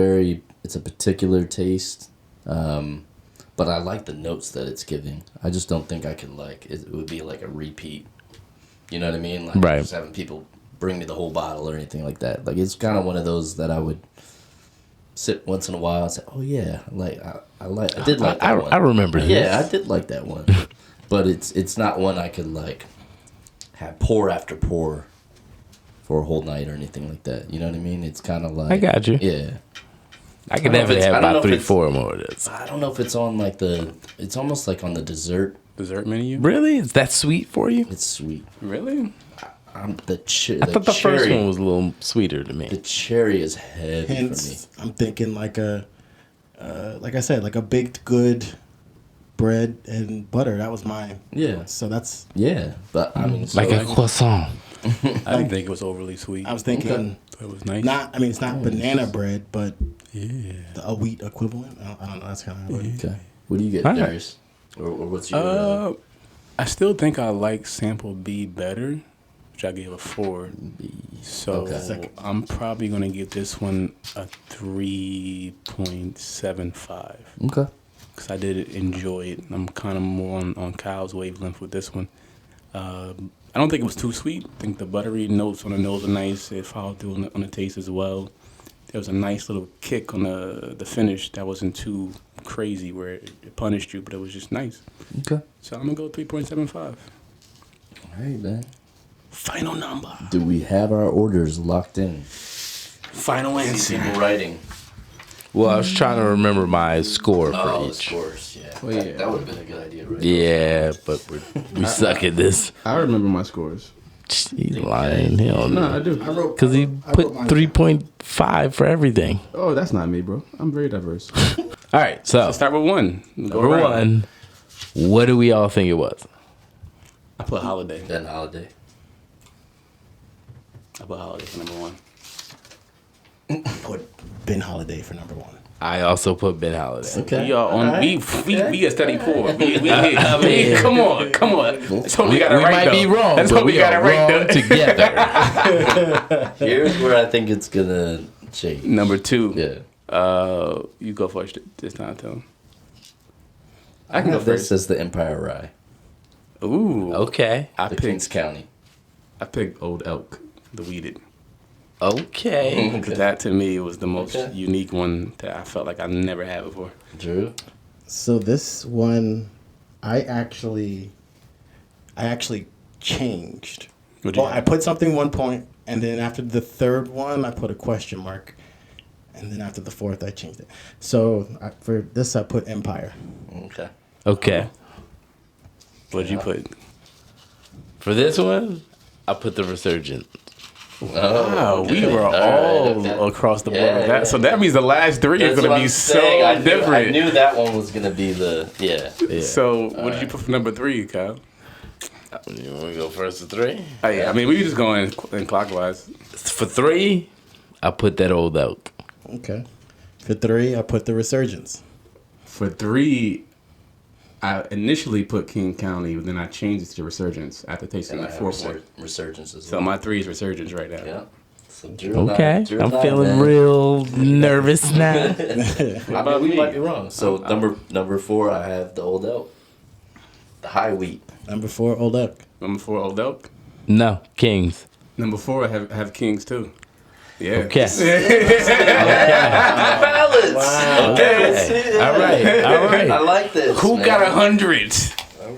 Speaker 4: a particular taste. But I like the notes that it's giving. I just don't think I could it would be like a repeat. You know what I mean? Like
Speaker 1: Right.
Speaker 4: just having people bring me the whole bottle or anything like that. Like it's kind of one of those that I would sip once in a while and say, "Oh yeah, I did like that one."
Speaker 1: I remember this.
Speaker 4: Yeah, I did like that one. But it's not one I could have pour after pour for a whole night or anything like that. You know what I mean? It's kind of like
Speaker 1: I got you.
Speaker 4: Yeah.
Speaker 1: I could
Speaker 4: I don't know if
Speaker 1: definitely
Speaker 4: it's-
Speaker 1: have
Speaker 4: I don't know
Speaker 1: about
Speaker 4: if
Speaker 1: 3-4 more of this.
Speaker 4: I don't know if it's on it's almost like on the dessert.
Speaker 5: Dessert menu?
Speaker 1: Really? Is that sweet for you?
Speaker 4: It's sweet.
Speaker 5: Really?
Speaker 1: I thought the first one was a little sweeter to
Speaker 4: The
Speaker 1: me.
Speaker 4: cherry is heavy for me.
Speaker 3: Hence, I'm thinking like I said, like a baked good bread and butter. That was mine.
Speaker 4: Yeah.
Speaker 3: So that's.
Speaker 4: Yeah, but I mean,
Speaker 1: Like a croissant.
Speaker 5: I didn't think it was overly sweet.
Speaker 3: I was thinking
Speaker 5: Thought it was nice.
Speaker 3: it's not banana bread, but
Speaker 5: Yeah.
Speaker 3: a wheat equivalent. I don't know. That's kind of.
Speaker 4: okay. What do you get,
Speaker 1: All right.
Speaker 4: Darius? Or what's your?
Speaker 5: I still think I like sample B better, which I gave a 4. So
Speaker 4: Okay.
Speaker 5: I'm probably gonna give this one a 3.75
Speaker 4: Okay.
Speaker 5: because I did enjoy it. I'm kind of more on Kyle's wavelength with this one. I don't think it was too sweet. I think the buttery notes on the nose are nice. It followed through on the taste as well. There was a nice little kick on the finish that wasn't too crazy where it punished you, but it was just nice.
Speaker 4: Okay.
Speaker 5: So I'm gonna go 3.75.
Speaker 4: All right, man.
Speaker 3: Final number.
Speaker 4: Do we have our orders locked in?
Speaker 3: Final answer.
Speaker 4: People writing.
Speaker 1: Well, I was trying to remember my score for
Speaker 4: Oh, the
Speaker 1: each.
Speaker 4: scores. Yeah.
Speaker 6: Well, yeah.
Speaker 4: That would have been a good idea, right?
Speaker 1: Yeah, but we suck at this.
Speaker 6: I remember my scores.
Speaker 1: He's lying. He don't
Speaker 6: No,
Speaker 1: know.
Speaker 6: I do.
Speaker 1: Because he put 3.5 for everything.
Speaker 6: Oh, that's not me, bro. I'm very diverse.
Speaker 1: All right, so
Speaker 5: Let's start with 1. Go
Speaker 1: number
Speaker 5: around.
Speaker 1: 1, what do we all think it was?
Speaker 5: I put Holiday.
Speaker 4: Then holiday.
Speaker 5: I put Holiday for number 1.
Speaker 3: Put Ben Holiday for number 1.
Speaker 1: I also put Ben Holiday.
Speaker 4: Okay.
Speaker 5: We are on. We a steady 4. Come on. Let's hope we got it
Speaker 1: We
Speaker 5: right.
Speaker 1: might
Speaker 5: though.
Speaker 1: be wrong,
Speaker 5: Let's
Speaker 1: but
Speaker 5: hope we got it
Speaker 1: are
Speaker 5: right.
Speaker 1: wrong
Speaker 5: though.
Speaker 1: together.
Speaker 4: Here's where I think it's gonna change.
Speaker 5: Number 2.
Speaker 4: Yeah.
Speaker 5: You go first this time, Tom.
Speaker 4: I can have this as the Empire Rye,
Speaker 5: Ooh.
Speaker 1: Okay.
Speaker 5: I
Speaker 4: the
Speaker 5: picked.
Speaker 4: Kings County.
Speaker 5: I picked Old Elk, the weeded.
Speaker 1: Okay.
Speaker 5: Because that to me was the most
Speaker 4: Okay.
Speaker 5: unique one that I felt like I never had before.
Speaker 4: Drew.
Speaker 3: So this one, I actually changed.
Speaker 5: What'd you
Speaker 3: Well, I
Speaker 5: have?
Speaker 3: put something 1 point, and then after the third one, I put a question mark, and then after the fourth, I changed it. So for this, I put Empire.
Speaker 4: Okay.
Speaker 1: Okay.
Speaker 5: What'd you put?
Speaker 1: For this one, I put the Resurgence.
Speaker 5: Wow, we
Speaker 4: okay.
Speaker 5: were
Speaker 4: All right,
Speaker 5: all
Speaker 4: okay.
Speaker 5: across the board
Speaker 4: Yeah,
Speaker 5: with that.
Speaker 4: yeah.
Speaker 5: So that means the last three
Speaker 4: That's
Speaker 5: are going
Speaker 4: what
Speaker 5: to be
Speaker 4: I'm
Speaker 5: so
Speaker 4: saying. I
Speaker 5: different.
Speaker 4: knew that one was gonna be the yeah.
Speaker 5: So what did you put for number 3, Kyle?
Speaker 1: You want to go first to 3?
Speaker 5: Oh, yeah, I mean, we were just going in clockwise.
Speaker 1: For 3, I put that Old Elk.
Speaker 3: Okay. For 3, I put the Resurgence.
Speaker 6: For 3, I initially put King County, but then I changed it to Resurgence after tasting
Speaker 4: And I
Speaker 6: the
Speaker 4: have
Speaker 6: fourth one.
Speaker 4: resurgence as
Speaker 5: So
Speaker 4: well.
Speaker 5: my 3 is Resurgence right now.
Speaker 4: Yeah. So Drew and
Speaker 1: Okay.
Speaker 4: Drew
Speaker 1: I'm
Speaker 4: and
Speaker 1: feeling
Speaker 4: man.
Speaker 1: real nervous now.
Speaker 4: I mean, we might be wrong. So number 4, I have the Old Elk, the high wheat.
Speaker 3: Number 4, Old Elk.
Speaker 5: Number 4, Old Elk.
Speaker 1: No, Kings.
Speaker 6: Number 4, I have Kings too.
Speaker 5: Yeah.
Speaker 1: Okay.
Speaker 4: Balance.
Speaker 3: Wow.
Speaker 4: Okay.
Speaker 1: All right. All right.
Speaker 4: I like this.
Speaker 5: Who
Speaker 4: man.
Speaker 5: got 100?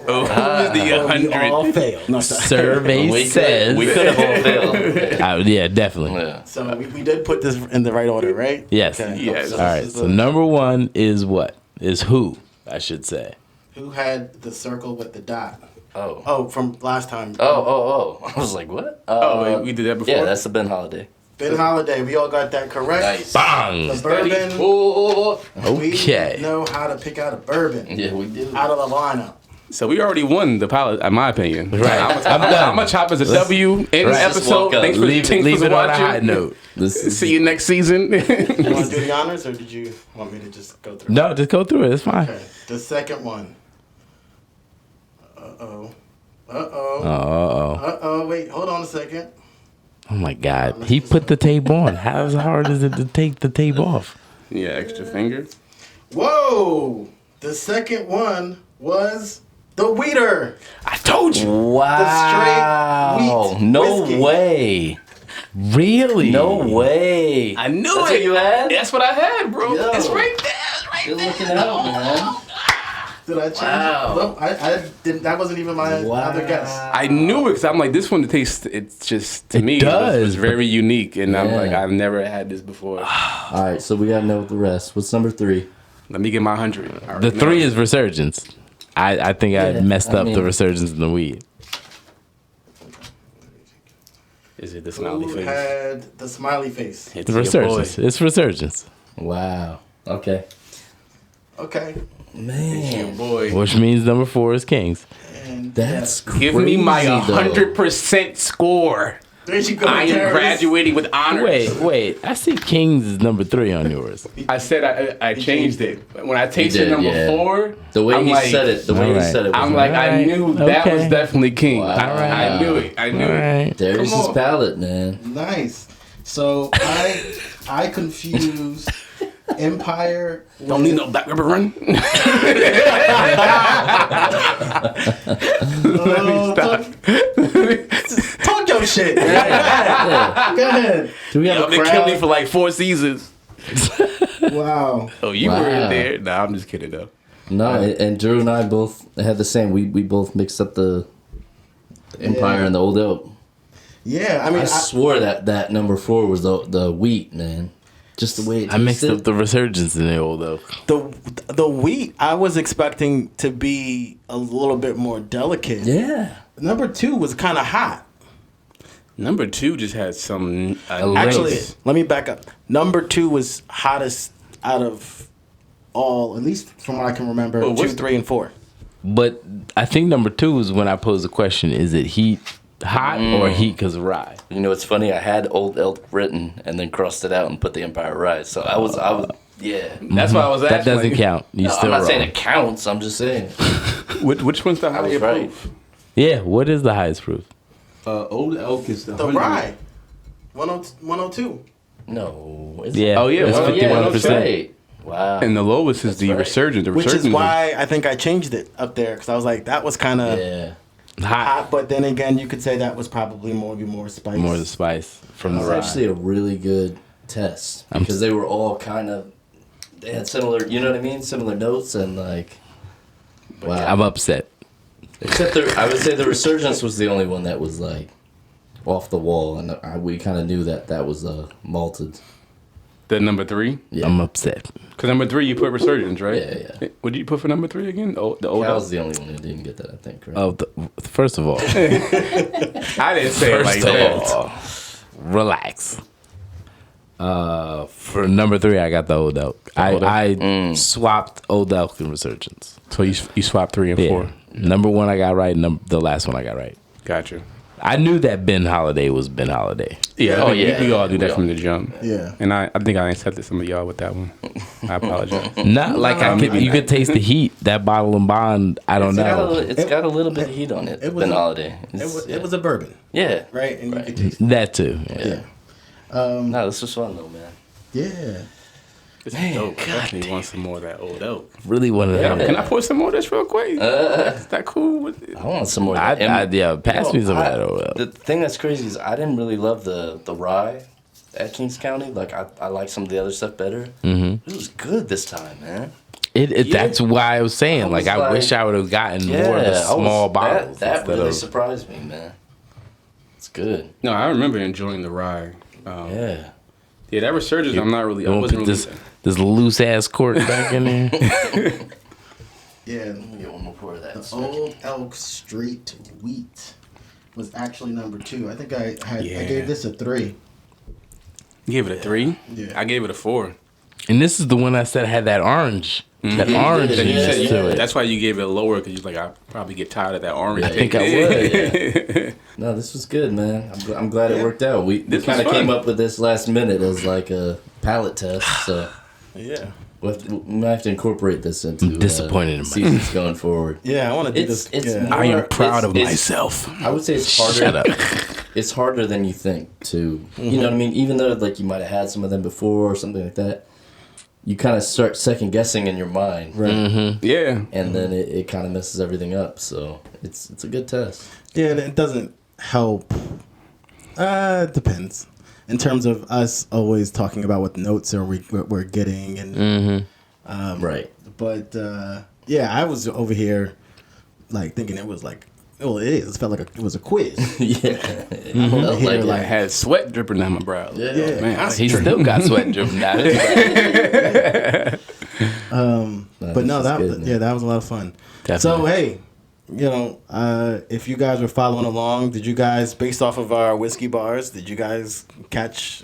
Speaker 5: Oh, who's the
Speaker 3: We all
Speaker 5: 100?
Speaker 3: failed. No, sorry.
Speaker 1: Survey says.
Speaker 4: we could have all failed.
Speaker 1: Yeah, definitely.
Speaker 4: Yeah.
Speaker 3: So we did put this in the right order, right?
Speaker 1: Yes.
Speaker 5: Yes.
Speaker 1: All right. So number 1 is what? Is who, I should say.
Speaker 3: Who had the circle with the dot?
Speaker 4: Oh.
Speaker 3: Oh, from last time.
Speaker 4: Oh. I was like, what?
Speaker 5: Oh, we did that before?
Speaker 4: Yeah, that's the Ben Holiday.
Speaker 3: Ben Holiday. We all got that correct.
Speaker 4: Nice.
Speaker 1: Bang!
Speaker 3: The bourbon.
Speaker 4: Oh.
Speaker 1: Okay.
Speaker 3: We know how to pick out a bourbon
Speaker 4: Yeah, we do.
Speaker 3: out of the lineup.
Speaker 5: So we already won the Palate, in my opinion.
Speaker 1: Right.
Speaker 5: I'm
Speaker 1: done.
Speaker 5: going to chop as a W in
Speaker 1: Right.
Speaker 4: Just
Speaker 5: episode.
Speaker 4: walk up.
Speaker 5: Thanks for,
Speaker 1: Leave
Speaker 5: thanks for
Speaker 1: it on a
Speaker 5: watching.
Speaker 1: high note. This is,
Speaker 5: See you next season.
Speaker 3: You want to do the honors, or did you want me to just go through?
Speaker 1: no, just go through it. It's fine.
Speaker 3: Okay. The second one. Uh-oh. Wait, hold on a second.
Speaker 1: Oh my God. He put the tape on. How hard is it to take the tape off?
Speaker 5: Yeah, extra finger.
Speaker 3: Whoa! The second one was the Wheater.
Speaker 5: I told you.
Speaker 4: Wow.
Speaker 3: The straight wheat
Speaker 4: No
Speaker 3: whiskey.
Speaker 4: way.
Speaker 1: Really?
Speaker 4: No way.
Speaker 5: I knew
Speaker 4: That's
Speaker 5: it.
Speaker 4: what you had?
Speaker 5: That's what I had, bro.
Speaker 4: Yo.
Speaker 5: It's right there. It's right
Speaker 4: You're
Speaker 5: there.
Speaker 4: looking out, man.
Speaker 3: Did I change?
Speaker 4: Wow.
Speaker 3: No, I didn't. That wasn't even my other guess.
Speaker 5: I knew it because I'm like, this one tastes, it's just, to
Speaker 1: It
Speaker 5: me,
Speaker 1: does.
Speaker 5: it's very unique. And I'm
Speaker 4: Yeah.
Speaker 5: like, I've never had this before.
Speaker 4: All right, so we got to know the rest. What's number 3?
Speaker 5: Let me get my 100. I already
Speaker 1: The 3
Speaker 5: know.
Speaker 1: is Resurgence. I think I
Speaker 4: Yeah,
Speaker 1: messed
Speaker 4: I
Speaker 1: up the
Speaker 4: mean-
Speaker 1: Resurgence in the weed.
Speaker 5: Is it the smiley
Speaker 3: Who
Speaker 5: face?
Speaker 3: had the smiley face?
Speaker 5: It's
Speaker 1: The
Speaker 5: your
Speaker 1: Resurgence.
Speaker 5: boy.
Speaker 1: It's Resurgence.
Speaker 4: Wow. Okay.
Speaker 3: Okay.
Speaker 5: Your
Speaker 4: Man.
Speaker 5: boy.
Speaker 1: Which means number 4 is Kings.
Speaker 3: And
Speaker 4: That's crazy.
Speaker 5: Give me my
Speaker 4: though.
Speaker 5: 100% score.
Speaker 3: there you go.
Speaker 5: I am
Speaker 3: Darius.
Speaker 5: graduating with honors.
Speaker 1: Wait. I see Kings is number 3 on yours.
Speaker 5: I said I changed it. When I tasted
Speaker 4: did,
Speaker 5: number
Speaker 4: yeah.
Speaker 5: 4,
Speaker 4: The way
Speaker 5: I'm
Speaker 4: he
Speaker 5: like,
Speaker 4: said it, the way he
Speaker 1: Alright.
Speaker 4: said it was
Speaker 5: I'm like, I
Speaker 1: Alright.
Speaker 5: knew that
Speaker 1: Okay.
Speaker 5: was definitely King.
Speaker 4: Wow.
Speaker 5: I knew it. I knew
Speaker 1: All
Speaker 5: it.
Speaker 1: right.
Speaker 4: Darius's
Speaker 5: Come on.
Speaker 4: palate, man.
Speaker 3: Nice. So I confused Empire.
Speaker 5: Don't need no Black River Run.
Speaker 3: Talk your shit. Go ahead.
Speaker 4: Do we have
Speaker 5: Y'all
Speaker 4: a
Speaker 5: been killing me
Speaker 4: crowd?
Speaker 5: for like 4 seasons.
Speaker 3: Wow.
Speaker 5: Oh, you were
Speaker 4: Wow.
Speaker 5: in there? Nah, I'm just kidding though.
Speaker 4: No, and Drew and I both had the same. We both mixed up the Empire and the Old Elk.
Speaker 3: Yeah, I mean,
Speaker 4: I swore that number 4 was the wheat, man. Just the way it
Speaker 1: I mixed
Speaker 4: tasted.
Speaker 1: up the Resurgence in the Old Oak.
Speaker 3: the wheat I was expecting to be a little bit more delicate.
Speaker 4: Yeah.
Speaker 3: Number 2 was kind of hot.
Speaker 5: Number 2 just had some.
Speaker 3: Actually,
Speaker 5: nice-
Speaker 3: let me back up. Number 2 was hottest out of all, at least from what I can remember.
Speaker 5: Oh,
Speaker 3: 2,
Speaker 5: what's-
Speaker 3: 3, and 4.
Speaker 1: But I think number 2 is when I posed the question: is it heat hot or heat because of rye?
Speaker 4: You know, it's funny. I had Old Elk written and then crossed it out and put the Empire Rise. So I was, yeah.
Speaker 5: That's why I was asking.
Speaker 1: That doesn't
Speaker 5: like,
Speaker 1: count. You
Speaker 4: No,
Speaker 1: still
Speaker 4: I'm not
Speaker 1: wrong.
Speaker 4: saying it counts. I'm just saying.
Speaker 5: Which one's the
Speaker 4: I was
Speaker 5: higher
Speaker 4: right.
Speaker 5: proof?
Speaker 1: Yeah. What is the highest proof?
Speaker 6: Old Elk is the
Speaker 3: The
Speaker 6: 100.
Speaker 3: rye. 102.
Speaker 4: No.
Speaker 1: Yeah.
Speaker 5: Oh, yeah,
Speaker 1: It's
Speaker 5: well, yeah,
Speaker 1: 51%.
Speaker 4: Right. Wow.
Speaker 5: And the lowest is
Speaker 4: That's
Speaker 5: the
Speaker 4: right.
Speaker 5: Resurgent. The
Speaker 3: Which
Speaker 5: Resurgent
Speaker 3: is why I think I changed it up there, because I was like, that was kind of.
Speaker 4: Yeah.
Speaker 3: hot, but then again, you could say that was probably more spice.
Speaker 1: More the spice from
Speaker 4: It
Speaker 1: the
Speaker 4: was
Speaker 1: rye.
Speaker 4: actually a really good test because they were all they had similar, you know what I mean? Similar notes and like, wow.
Speaker 1: I'm upset.
Speaker 4: Except I would say the Resurgence was the only one that was like off the wall, and we kind of knew that was malted.
Speaker 5: The number 3?
Speaker 4: Yeah.
Speaker 1: I'm upset.
Speaker 5: Because number 3, you put Resurgence, right?
Speaker 4: Yeah.
Speaker 5: What did you put for number 3 again? The old
Speaker 4: That
Speaker 5: elk?
Speaker 4: was the only one who didn't get that, I think. Right?
Speaker 1: Oh, first of all,
Speaker 5: I didn't say it like
Speaker 1: first
Speaker 5: that.
Speaker 1: of all, relax. For number 3, I got the old elk. I swapped old elk and Resurgence.
Speaker 5: So you swapped 3 and 4.
Speaker 1: Number 1 I got right. The last one I got right.
Speaker 5: Gotcha.
Speaker 1: I knew that Ben Holiday was Ben Holiday.
Speaker 5: Yeah.
Speaker 4: Oh,
Speaker 5: We all do
Speaker 4: we
Speaker 5: that
Speaker 4: all-
Speaker 5: from the jump.
Speaker 3: Yeah.
Speaker 5: And I think I insulted some of y'all with that one. I apologize.
Speaker 1: Not like you could taste the heat. That bottle and bond. I don't know.
Speaker 4: It's got a little bit of heat on it.
Speaker 3: It was
Speaker 4: Ben
Speaker 3: a-
Speaker 4: Holiday.
Speaker 3: It was a bourbon,
Speaker 4: Yeah.
Speaker 3: right? And you could taste it.
Speaker 1: That too.
Speaker 3: Yeah.
Speaker 4: No, this was fun though, man.
Speaker 3: Yeah.
Speaker 5: This is dope. I definitely want some more of that old elk.
Speaker 1: Really wanted
Speaker 4: Yeah.
Speaker 1: that.
Speaker 5: Can I pour some more of this real quick? Is that cool?
Speaker 4: I want some more.
Speaker 1: Pass me some of that old elk.
Speaker 4: The thing that's crazy is I didn't really love the rye at Kings County. Like I like some of the other stuff better. Mm-hmm. It was good this time, man.
Speaker 1: That's why I was saying. I wish I would have gotten more of the small bottles.
Speaker 4: That
Speaker 1: instead
Speaker 4: really
Speaker 1: of-
Speaker 4: surprised me, man. It's good.
Speaker 5: No, I remember enjoying the rye.
Speaker 4: Yeah.
Speaker 5: Yeah, that Resurgence, I'm not really.
Speaker 1: You
Speaker 5: I
Speaker 1: want to
Speaker 5: wasn't
Speaker 1: put
Speaker 5: really.
Speaker 1: this loose ass cork back in there?
Speaker 3: Yeah.
Speaker 4: Let me get one more pour of that.
Speaker 3: The Old Elk Street Wheat was actually number 2. I think I gave this a 3.
Speaker 5: You gave it a 3?
Speaker 3: Yeah.
Speaker 5: I gave it a 4.
Speaker 1: And this is the one I said had that orange. That orange
Speaker 4: Yeah,
Speaker 1: juice
Speaker 4: yeah.
Speaker 1: to it.
Speaker 5: That's why you gave it a lower, because you're like, I probably get tired of that orange.
Speaker 1: I think I would.
Speaker 4: No, this was good, man. I'm glad it worked out. We
Speaker 5: This
Speaker 4: kind of
Speaker 5: was fun.
Speaker 4: came up with this last minute as like a palate test, so
Speaker 3: Yeah.
Speaker 4: we might have to incorporate this into
Speaker 1: I'm disappointed in myself.
Speaker 4: seasons going forward.
Speaker 3: Yeah, I want to do
Speaker 4: It's
Speaker 3: this.
Speaker 4: it's.
Speaker 3: Yeah.
Speaker 5: I am proud of
Speaker 4: it's-
Speaker 5: myself.
Speaker 4: I would say it's harder.
Speaker 1: Shut up.
Speaker 4: It's harder than you think to. You know what I mean? Even though like you might have had some of them before or something like that, you kind of start second guessing in your mind,
Speaker 3: Right.
Speaker 5: Yeah.
Speaker 4: and then it kind of messes everything up. So it's a good test.
Speaker 3: Yeah, it doesn't help. It depends. In terms of us always talking about what notes we're getting and
Speaker 4: Right.
Speaker 3: but yeah, I was over here like thinking it was like, well, it is. It felt like it was a quiz.
Speaker 4: Yeah.
Speaker 3: Over here,
Speaker 4: like
Speaker 5: I
Speaker 3: like,
Speaker 5: had sweat dripping down my brow.
Speaker 4: Yeah.
Speaker 5: Man,
Speaker 1: He still got sweat dripping down his back.
Speaker 3: but no,
Speaker 4: this is good, man.
Speaker 3: that was a lot of fun.
Speaker 1: Definitely.
Speaker 3: So hey, if you guys were following along, did you guys, based off of our whiskey bars, did you guys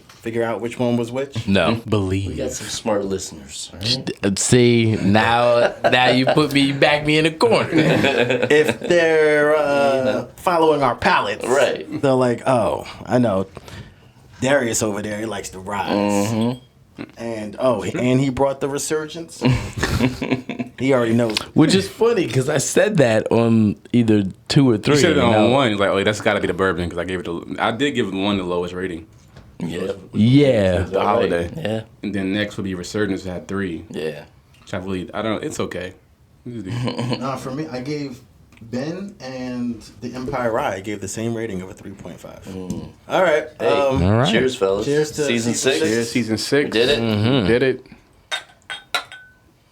Speaker 3: figure out which one was which?
Speaker 1: No.
Speaker 4: We
Speaker 1: Believe.
Speaker 4: got some smart listeners. Right?
Speaker 1: See, now you back me in the corner.
Speaker 3: If they're following our palates,
Speaker 4: Right.
Speaker 3: they're like, oh, I know, Darius over there, he likes the rise. And and he brought the Resurgence. He already knows.
Speaker 1: Which is funny because I said that on either 2 or 3.
Speaker 5: you said it
Speaker 1: you
Speaker 5: on
Speaker 1: know?
Speaker 5: 1. He's like, oh, that's got to be the bourbon, because I did give 1 the lowest rating.
Speaker 4: Yeah.
Speaker 1: Yeah.
Speaker 5: The holiday.
Speaker 4: Yeah.
Speaker 5: And then next would be Resurgence at 3.
Speaker 4: Yeah.
Speaker 5: Which it's okay.
Speaker 3: For me, I gave Ben and the Empire Rye, I gave the same rating of a 3.5. All right.
Speaker 4: Hey,
Speaker 1: All right.
Speaker 4: cheers, fellas.
Speaker 3: Cheers to
Speaker 4: season
Speaker 3: season
Speaker 4: 6.
Speaker 5: Yeah, season 6.
Speaker 4: Did it?
Speaker 5: Did it.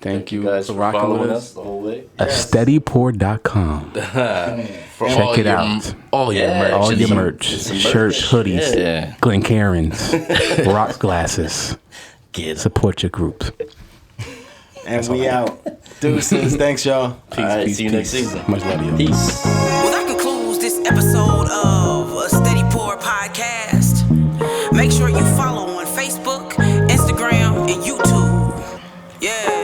Speaker 5: Thank you
Speaker 4: guys
Speaker 5: for
Speaker 4: for
Speaker 5: rocking
Speaker 4: following
Speaker 5: with
Speaker 4: us
Speaker 5: us.
Speaker 4: the whole way.
Speaker 5: SteadyPour.com.
Speaker 1: For
Speaker 5: Check
Speaker 1: all
Speaker 5: it
Speaker 1: your,
Speaker 5: out.
Speaker 1: All your
Speaker 4: Yeah.
Speaker 1: merch.
Speaker 5: All
Speaker 4: It's
Speaker 5: your
Speaker 4: some-
Speaker 5: merch,
Speaker 4: it's some
Speaker 5: shirts,
Speaker 4: merch.
Speaker 5: hoodies,
Speaker 4: Yeah.
Speaker 5: Glencairns, rocks glasses.
Speaker 4: Get
Speaker 5: Support your group.
Speaker 3: And we out. Deuces. Thanks, y'all.
Speaker 4: All right, see you next season.
Speaker 5: Much love to you.
Speaker 4: Peace.
Speaker 2: Well, that concludes this episode of a Steady Pour podcast. Make sure you follow on Facebook, Instagram, and YouTube. Yeah.